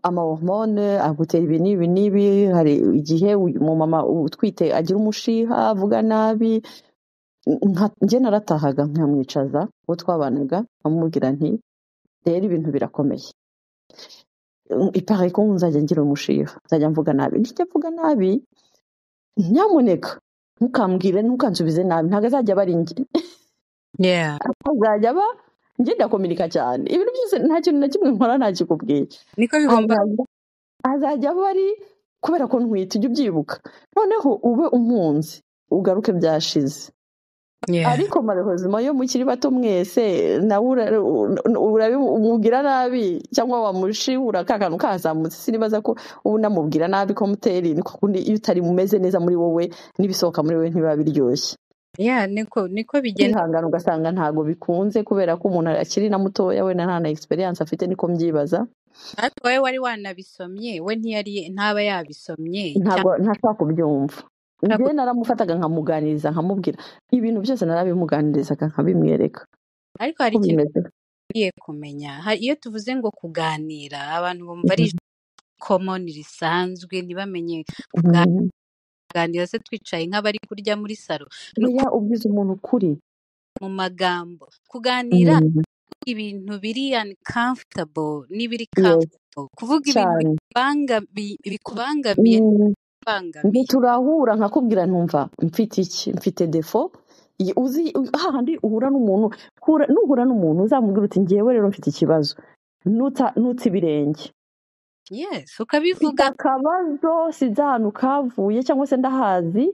amahormone agutera ibi n'ibi. Hari igihe umumama utwite agira umushiha, avuga nabi, njye naratahaga nkamwicaza uwo twabanaga, nkamubwira nti rero ibintu birakomeye, ipare ko nzajya ngira umushiha, nzajya mvuga nabi, njya mvuga nabi, nyamuneka ntukambwire, ntukansubize nabi, ntabwo azajya aba ari njye, azajya aba njye ndakominika cyane, ibintu byose nta kintu na kimwe nkora ntakikubwiye, niko bigomba. Azajya aba ari kubera ko ntwite, ujye ubyibuka, noneho ube umpunzi ugaruke byashize. Ariko marehozima yo mukiri bato mwese nawe urabimubwira nabi, cyangwa wamushihura kakantu kazamutse, sinibaza ko ubu namubwira nabi ko muteri, niko kundi iyo utari mumeze neza muri wowe, nibisohoka muri wowe ntibiba biryoshye. Niko bigenda, ihangana ugasanga ntago bikunze, kubera ko umuntu akiri na mutoya, we nta na experience afite, niko mbyibaza. ariko wowe wari wanabisomye, we ntaba yabisomye, ntabwo ntashaka kubyumva. njye naramufataga nkamuganiriza nkamubwira ibintu byose narabimuganirizaga nkabimwereka ariko hari ko ikintu bimeze. ugiye kumenya iyo tuvuze ngo kuganira abantu bumva ari common risanzwe ntibamenye kuganira se twicaye nk'abari kurya muri salo Oya, ubwiza umuntu ukuri mu magambo kuganira ibintu biri uncomfortable n'ibiri comfortable kuvuga ibintu bikubangamiye turahura nkakubwira ntumva mfite iki, mfite defo uzi hahandi uhura n'umuntu nuhura n'umuntu uzamubwira uti ngewe rero mfite ikibazo nutse ibirenge. Yes, ukabivuga akabazo sinzi ahantu kavuye cyangwa se ndahazi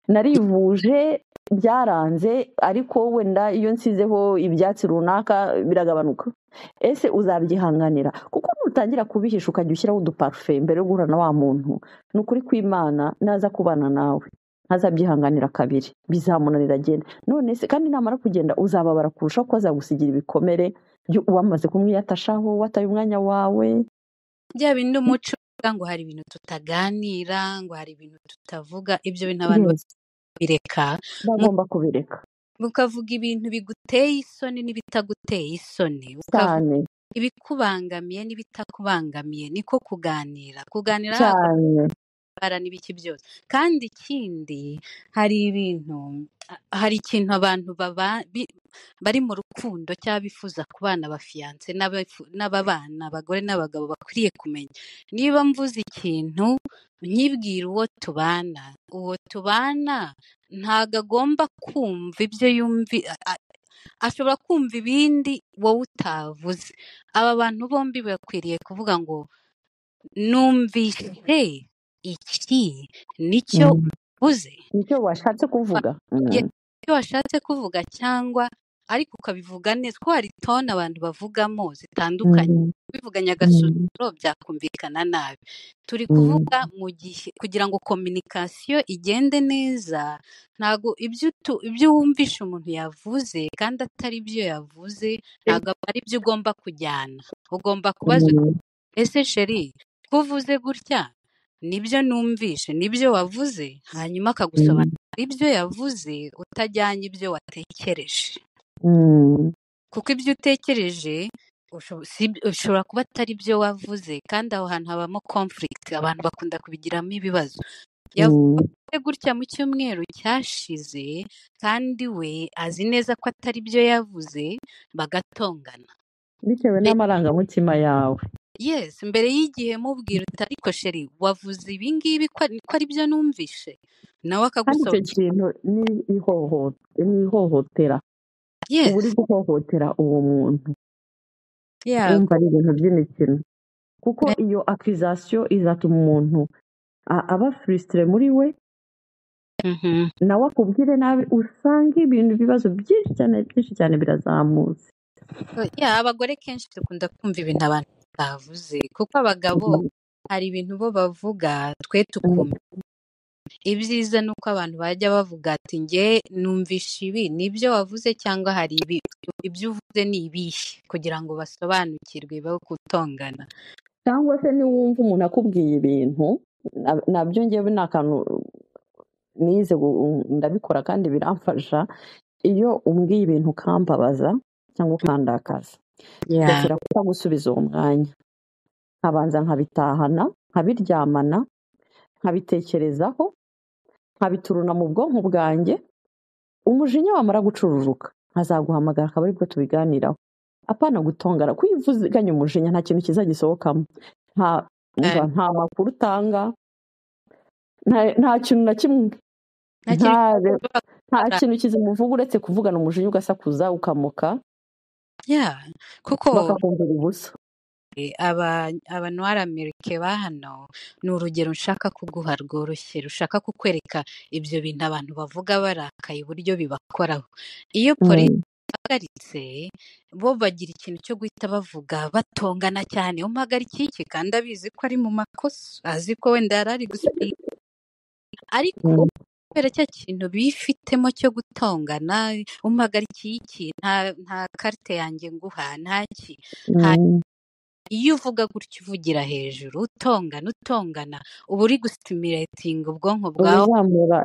narivuje byaranze ariko wenda iyo nsizeho ibyatsi runaka biragabanuka, ese uzabyihanganira? Kuko nutangira kubihisha ukajya ushyiraho uduparufe mbere yo guhura na wa muntu, ni ukuri kw'Imana naza kubana nawe ntazabyihanganira kabiri, bizamunanira agenda. None se kandi namara kugenda uzababara kurushaho ko azagusigira ibikomere wamaze kumwiyatashaho wataye umwanya wawe. bya bindi umuco uvuga ngo hari ibintu tutaganira, ngo hari ibintu tutavuga, ibyo bintu abantu bireka, bagomba kubireka, ukavuga ibintu biguteye isoni n'ibitaguteye isoni, ukavuga ibikubangamiye n'ibitakubangamiye, niko kuganira cyane n'ibiki byose. Kandi ikindi hari ikintu abantu bari mu rukundo cyangwa bifuza kubana bafiyanse n'ababana abagore n'abagabo bakwiriye kumenya. Niba mvuze ikintu nkibwira uwo tubana ntago agomba kumva ibyo ashobora kumva ibindi wowe utavuze. Aba bantu bombi bakwiriye kuvuga ngo numvise iki nicyo uvuze, nicyo washatse kuvuga, icyo washatse kuvuga, cyangwa ariko ukabivuga neza ko hari tone abantu bavugamo zitandukanye, bivuganye agasuzuguro byakumvikana nabi. Turi kuvuga mu gihe kugira ngo kominikasiyo igende neza, ntabwo ibyo wumvisha umuntu yavuze kandi atari byo yavuze ntabwo ari byo ugomba kujyana. Ugomba kubaza ese sheri ko uvuze gutya nibyo numvishe, nibyo wavuze, hanyuma akagusobanurira ibyo yavuze utajyanye ibyo watekereje. Kuko ibyo utekereje ushobora kuba atari byo wavuze, kandi aho hantu habamo conflict, abantu bakunda kubigiramo ibibazo. Yavuze gutya mu cyumweru cyashize kandi we azi neza ko atari byo yavuze, bagatongana bitewe n'amarangamutima yawe. Yes, mbere y'igihe mubwira uti ariko sheri wavuze ibi ngibi ko ari byo numvishe, nawe akagusobanurira. Kandi icyo kintu ni ihohotera. Yes. Uba uri guhohotera uwo muntu, wumva ari ibintu by'imikino, kuko iyo accusation izatuma umuntu aba frustré muri we, nawe akubwire nabi, usanga ibibazo byinshi cyane birazamutse. Abagore kenshi dukunda kumva ibintu abantu batavuze, kuko abagabo hari ibintu bo bavuga twe tukumva. Ibyiza ni uko abantu bajya bavuga ati nge numvishe ibi nibyo wavuze, cyangwa hari ibyo uvuze ni ibihe, kugira ngo basobanukirwe bo gutongana. Cyangwa se niwumva umuntu akubwiye ibintu, nabyo ngewe ni akantu nize ndabikora kandi biramfasha. Iyo umbwiye ibintu ukambabaza cyangwa ukandakaza, ndashyira kutagusubiza uwo mwanya, nkabanza nkabitahana, nkabiryamana, nkabitekerezaho, nkabituruna mu bwonko bwanjye. Umujinya wamara gucururuka nkazaguhamagara, akaba aribwo tubiganiraho. Apana gutongana, kuyivuziganya umujinya nta kintu kizagisohokamo, nta makuru utanga, nta kintu na kimwe, nta kintu kizimuvuga uretse kuvugana umujinya ugasakuza ukamuka, kuko bakakumvira ubusa. abanwari Amerika ba hano ni urugero nshaka kuguha rworoshye, rushaka kukwereka ibyo bintu abantu bavuga barakaye uburyo bibakoraho. Iyo polisi ihagaritse bo bagira ikintu cyo guhita bavuga batongana cyane, umuhagarikiye iki kandi abizi ko ari mu makosa, azi ko wenda yari ari gusiga, ariko kubera cya kintu bifitemo cyo gutongana, umuhagarikiye iki, nta karite yanjye nguha, ntaki, iyo uvuga gutya uvugira hejuru utongana uba uri gustimulating ubwonko bwawe ubizamura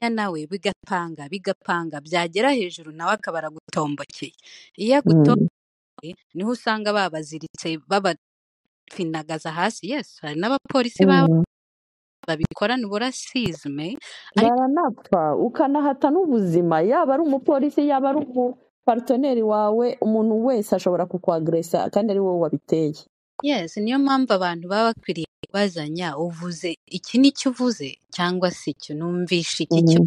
nawe bigapanga byagera hejuru nawe akaba aragutombokeye iyo agutombokeye niho usanga babaziritse babafinagaza hasi. Yes, hari n'abapolisi babikorana uburasizme baranapfa ukanahata n'ubuzima, yaba ari umupolisi yaba ari umupartoneri wawe, umuntu wese ashobora kukwagresa kandi ari wowe wabiteye. Yes, niyo mpamvu abantu baba bakwiriye kubazanya, uvuze iki nicyo uvuze cyangwa se icyo numvishe iki cyo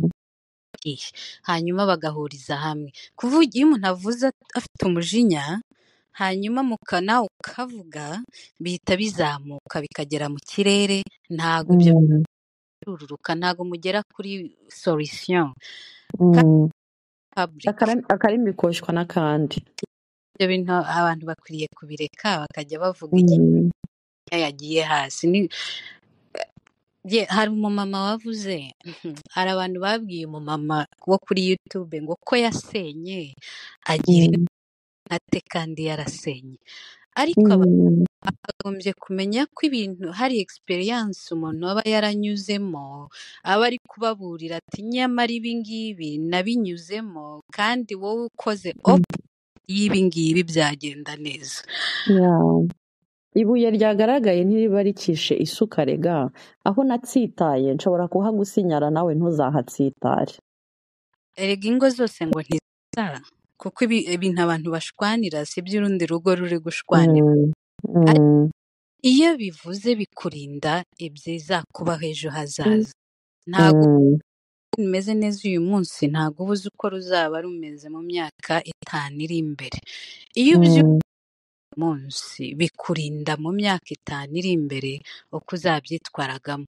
hanyuma bagahuriza hamwe. Kuvuga iyo umuntu avuze afite umujinya hanyuma mukana ukavuga bihita bizamuka bikagera mu kirere, ntago ibyo biruruka, ntago mugera kuri solution. Akarimi koshwa n'akandi. Ibyo bintu abantu bakwiriye kubireka bakajya bavuga igihe yagiye hasi. Hari umumama wavuze, hari abantu babwiye umumama wo kuri YouTube ngo ko yasenye agira ate kandi yarasenye, ariko bagombye kumenya ko ibintu hari experience umuntu aba yaranyuzemo aba ari kubaburira ati nyamara ibi ngibi nabinyuzemo kandi wowe ukoze y'ibi ngibi byagenda neza. Ibuye ryagaragaye ntiriba rikishe isuka rega, aho natsitaye nshobora kuhagusinyara nawe ntuzahatsitare. Erega ingo zose ngo ntizara, kuko ibintu abantu bashwanira si by'urundi rugo ruri gushwanira. Iyo bivuze bikurinda ibyizakubaho ejo hazaza. Ntabwo bimeze neza uyu munsi, ntabwo ubuze uko ruzaba rumeze mu myaka 5 iri imbere. Iyo munsi bikurinda mu myaka 5 iri imbere uko uzabyitwaragamo.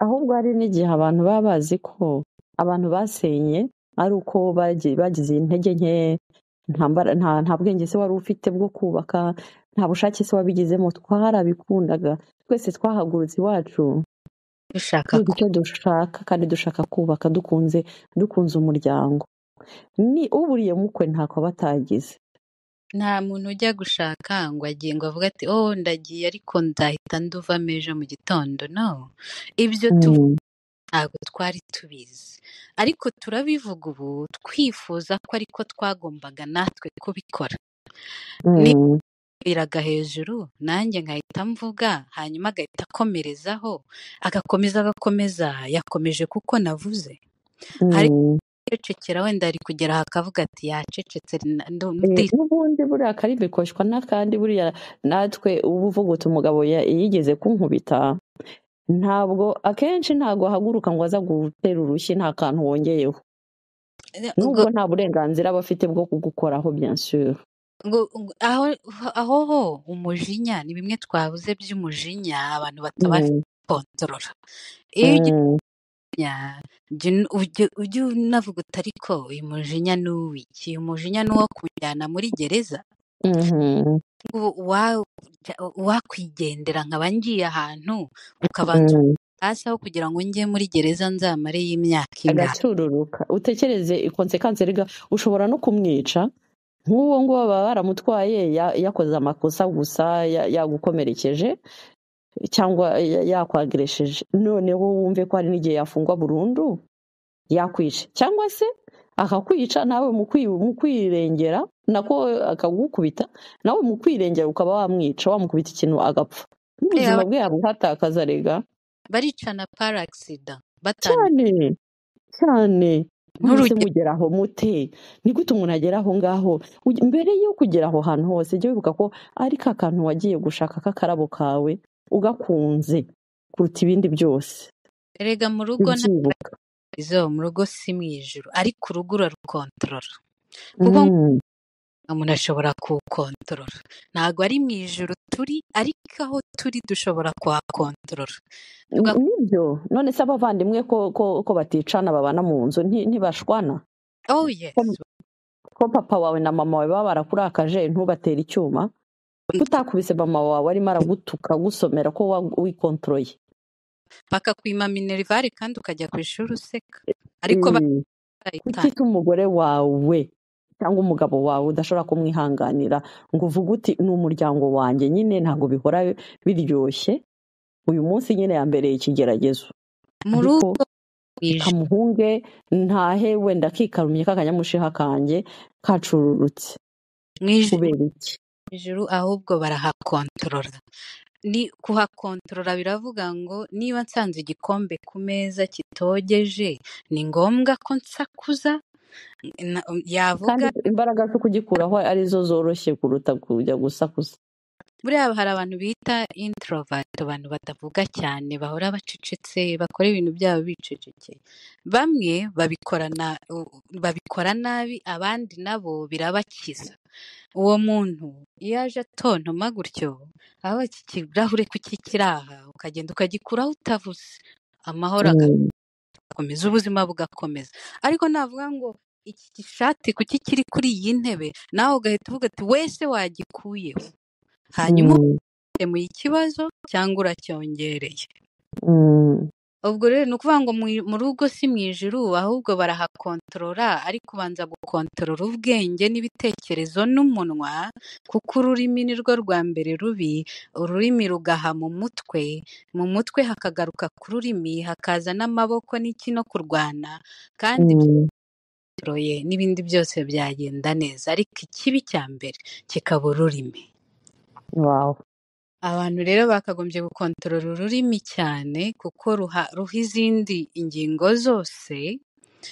Ahubwo hari n'igihe abantu baba bazi ko abantu basenye ari uko bagize intege nke, nta bwenge se wari ufite bwo kubaka, nta bushake se wabigizemo. Twarabikundaga twese, twahagurutse iwacu dushaka icyo dushaka kandi dushaka kubaka, dukunze umuryango. Ni uburiye mukwe ntako batagize. Nta muntu ujya gushaka ngo agiye ngo avuga ati ndagiye ariko nzahita nduvamo ejo mu gitondo. No, ibyo ntabwo twari tubizi, ariko turabivuga ubu twifuza ko ariko twagombaga natwe kubikora. Biraga hejuru nanjye nkahita mvuga, hanyuma agahita akomerezaho, agakomeza yakomeje kuko navuze. Cecekera wenda ari kugera hakavuga ati yacecetse. N'ubundi buriya karimi koshwa n'akandi. Buriya natwe uba uvuga uti umugabo yigeze kunkubita, ntabwo akenshi ntabwo ahaguruka ngo aza gutera urushyi nta kantu wongeyeho, nubwo nta burenganzira aba afite bwo kugukoraho bien sûr. Aho umujinya ni bimwe twabuze by'umujinya abantu batabafite kontrola. Ujye unavuga uti ariko uyu mujinya ni uw'iki? Umujinya ni uwo kujyana muri gereza? Wakwigendera nkaba ngiye ahantu ukabanza hasi aho kugira ngo njye muri gereza nzamare y'imyaka ingana. Agacururuka utekereze konsekansi riga, ushobora no kumwica. Nk'uwo ngo baba baramutwaye yakoze amakosa gusa, yagukomerekeje cyangwa yakwagresheje, noneho wumve ko hari n'igihe yafungwa burundu yakwica, cyangwa se akakwica nawe mu kwirengera nako akagukubita, nawe mu kwirengera ukaba wamwica, wamukubita ikintu agapfa, n'ubuzima bwe yabuhatakaza rega. Baricana par accident cyane. Mwese mugeraho mute? Ni gute umuntu agera aho ngaho? Mbere yo kugera aho hantu hose jya wibuka ko ari ka kantu wagiye gushaka k'akarabo kawe ugakunze kuruta ibindi byose. Erega mu rugo mu rugo si mu ijuru, ariko urugo urarukontorora, kuko umuntu ashobora kuwukontorora. Ntabwo ari mu ijuru turi, ariko aho turi dushobora kuhakontorora. Nibyo. None se abavandimwe ko baticana babana mu nzu ntibashwana? Yes. Ko papa wawe na mama wawe baba barakurakaje ntubatere icyuma, utakubise mama wawe arimo aragutuka gusomera ko wikontroye, bakakwima minerivare kandi ukajya ku ishuri useka. Ariko utita umugore wawe cyangwa umugabo wawe udashobora kumwihanganira ngo uvuge uti ni umuryango wanjye, nyine ntabwo bihora biryoshye. Uyu munsi nyine yambereye ikigeragezo, mu ariko rugo kamuhunge ntahe wenda kikarumye k'akanyamushiha kanjye kacururutse. Kubera iki? ijuru ahubwo barahakontorora. Ni kuhakontorora biravuga ngo niba nsanze igikombe ku meza kitogeje ni ngombwa ko nsakuza. Yavuga kandi imbaraga zo kugikuraho arizo zoroshye kuruta kujya gusakuza. buriya hari abantu bita introvert, abantu batavuga cyane, bahora bacecetse, bakora ibintu byabo bicecekeye. Bamwe babikora nabi, abandi nabo birabakiza. Uwo muntu iyo aje atontoma gutyo, aho iki kirahure kuki kiri aha, ukagenda ukagikuraho utavuze, amahoro agakomeza, ubuzima bugakomeza. Ariko navuga ngo iki gishati kuki kiri kuri iyi ntebe, nawe ugahita uvuga ati wese wagikuyeho, hanyuma ukemuye ikibazo cyangwa uracyongereye. Ubwo rero ni ukuvuga ngo mu rugo si mu ijuru, ahubwo barahakontorora, ariko ubanza gukontorora ubwenge n'ibitekerezo n'umunwa, kuko ururimi ni rwo rwa mbere rubi. Ururimi rugaha mu mutwe hakagaruka ku rurimi, hakaza n'amaboko n'iki no kurwana, kandi n'ibindi byose byagenda neza, ariko ikibi cya mbere kikaba ururimi. Wow. Abantu rero bakagombye gukontorora ururimi cyane, kuko ruha izindi ingingo zose.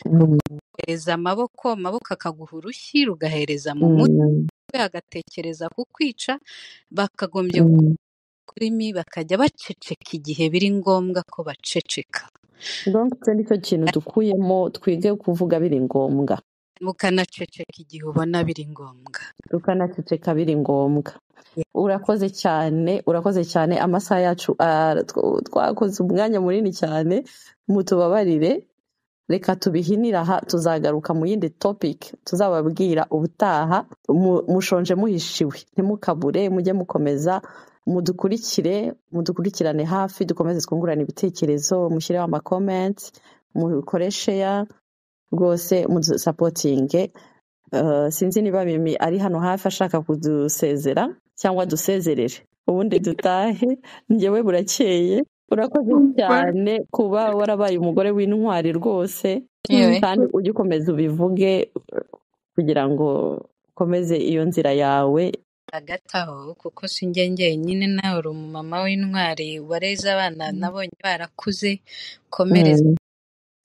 Rugahereza amaboko akaguha urushyi, rugahereza mu mutwe agatekereza kukwica. Bakagombye ururimi bakajya baceceka igihe biri ngombwa ko baceceka. Donc icyo nicyo kintu dukuyemo, twige kuvuga biri ngombwa, mukanaceceka igihe ubona biri ngombwa, tukanaceceka biri ngombwa. Urakoze cyane, amasaha yacu twakoze umwanya munini cyane, mutubabarire, reka tubihinira aha, tuzagaruka mu yindi topic tuzababwira ubutaha. Mushonje muhishiwe, ntimukabure, mujye mukomeza mudukurikirane hafi, dukomeze twungurana ibitekerezo, mushyireho ama comments, mukore share, rwose mudusapotinge. Sinzi niba Mimi ari hano hafi ashaka kudusezera cyangwa dusezerere ubundi dutahe. Njyewe burakeye. Urakoze cyane kuba warabaye umugore w'intwari rwose, kandi ujye ukomeza ubivuge kugira ngo ukomeze iyo nzira yawe. Hagati aho, kuko si njye njyenyine, nawe uri umumama w'intwari wareze abana nabonye barakuze. Komereza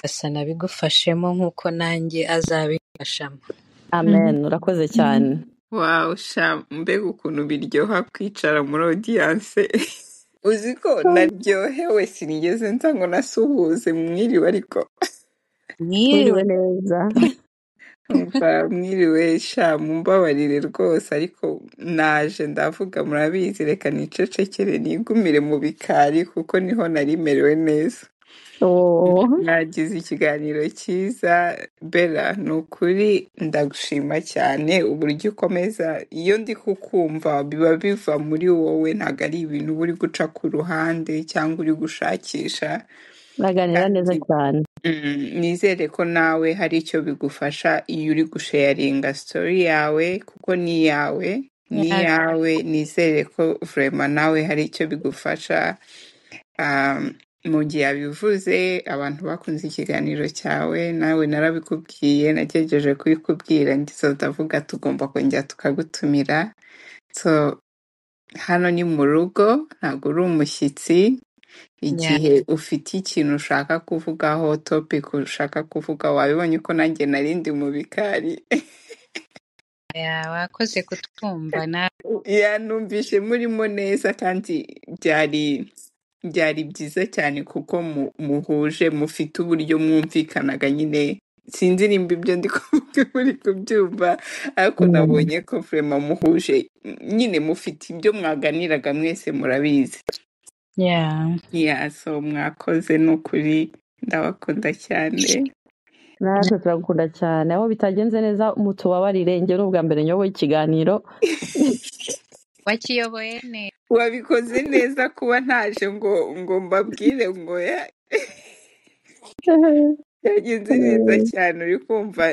asa nabigufashemo nk'uko nanjye azabifashamo. Amen. Urakoze cyane. Wow, mbega ukuntu biryoha kwicara muri audience. Uzi ko naryohewe, sinigeze nza ngo nasuhuze. Mwiriwe ariko. Mwiriwe neza. Mwiriwe mumbabarire rwose, ariko naje ndavuga murabizi, reka nicecekere nigumire mu bikari kuko niho nari merewe neza. Nagize ikiganiro cyiza Bella, ni ukuri ndagushima cyane uburyo ukomeza. Iyo ndi kukumva biba biva muri wowe, ntabwo ari ibintu uri guca ku ruhande cyangwa uri gushakisha. Baganira neza cyane. Nizere ko nawe hari icyo bigufasha iyo uri gusharinga story yawe, kuko ni iyawe. Nizere ko vraiment nawe hari icyo bigufasha. Mu gihe yabivuze, abantu bakunze ikiganiro cyawe, nawe narabikubwiye, nagerageje kubikubwira, ndetse ndavuga tugomba kongera tukagutumira. So hano ni mu rugo, ntabwo uri umushyitsi. Igihe ufite ikintu ushaka kuvugaho, topic ushaka kuvuga, wabibonye ko nanjye narindi mu bikari. Wakoze kutwumva na. Numvise murimo neza, kandi byari byiza cyane kuko muhuje, mufite uburyo mwumvikanaga. Nyine sinzi nimba ibyo ndi kuvuga muri kubyumva, ariko nabonye ko vraiment muhuje, nyine mufite ibyo mwaganiraga mwese murabizi. So mwakoze, n'ukuri ndabakunda cyane. Natwe turagukunda cyane. Aho bitagenze neza mutubabarire, njye n'ubwa mbere nyoboye ikiganiro. Wakiyoboye neza. Wabikoze neza kuba ntaje ngo mbabwire ngo Yagenze neza cyane uri kumva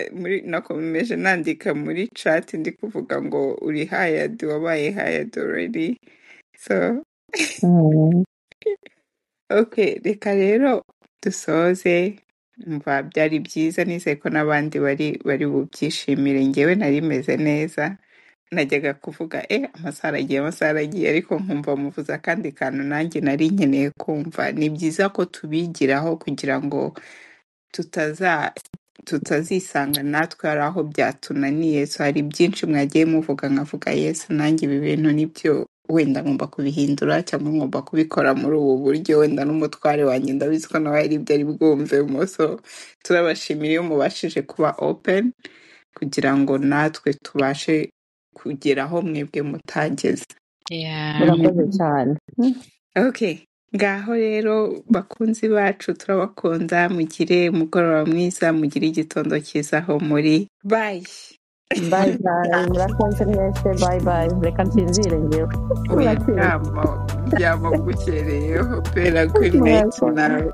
nakomeje nandika muri chat ndi kuvuga ngo uri hired, wabaye hired already. So okay, reka rero dusoze. Mva byari byiza, nizeye ko n'abandi bari bubyishimire. Njyewe nari meze neza, najyaga kuvuga amasaha aragiye, ariko nkumva muvuza akandi kantu nanjye nari nkeneye kumva. Ni byiza ko tubigiraho kugira ngo tutazisanga natwe hari aho byatunaniye. So hari byinshi mwagiye muvuga nkavuga Yesu, nanjye ibi bintu nibyo wenda ngomba kubihindura cyangwa ngomba kubikora muri ubu buryo, wenda n'umutware wanjye ndabizi ko nawe ari ibyo ari bwumve. So turabashimira iyo mubashije kuba open kugira ngo natwe tubashe kugera aho mwebwe mutageze. murakoze cyane. Okay, ngaho rero bakunzi bacu turabakunda, mugire umugoroba mwiza, mugire igitondo cyiza aho muri. Bye. Bye bye, murakoze mwese. Bye bye, reka nsinzire njyewe. Oya, ryama gukereyeho pera kuri nawe.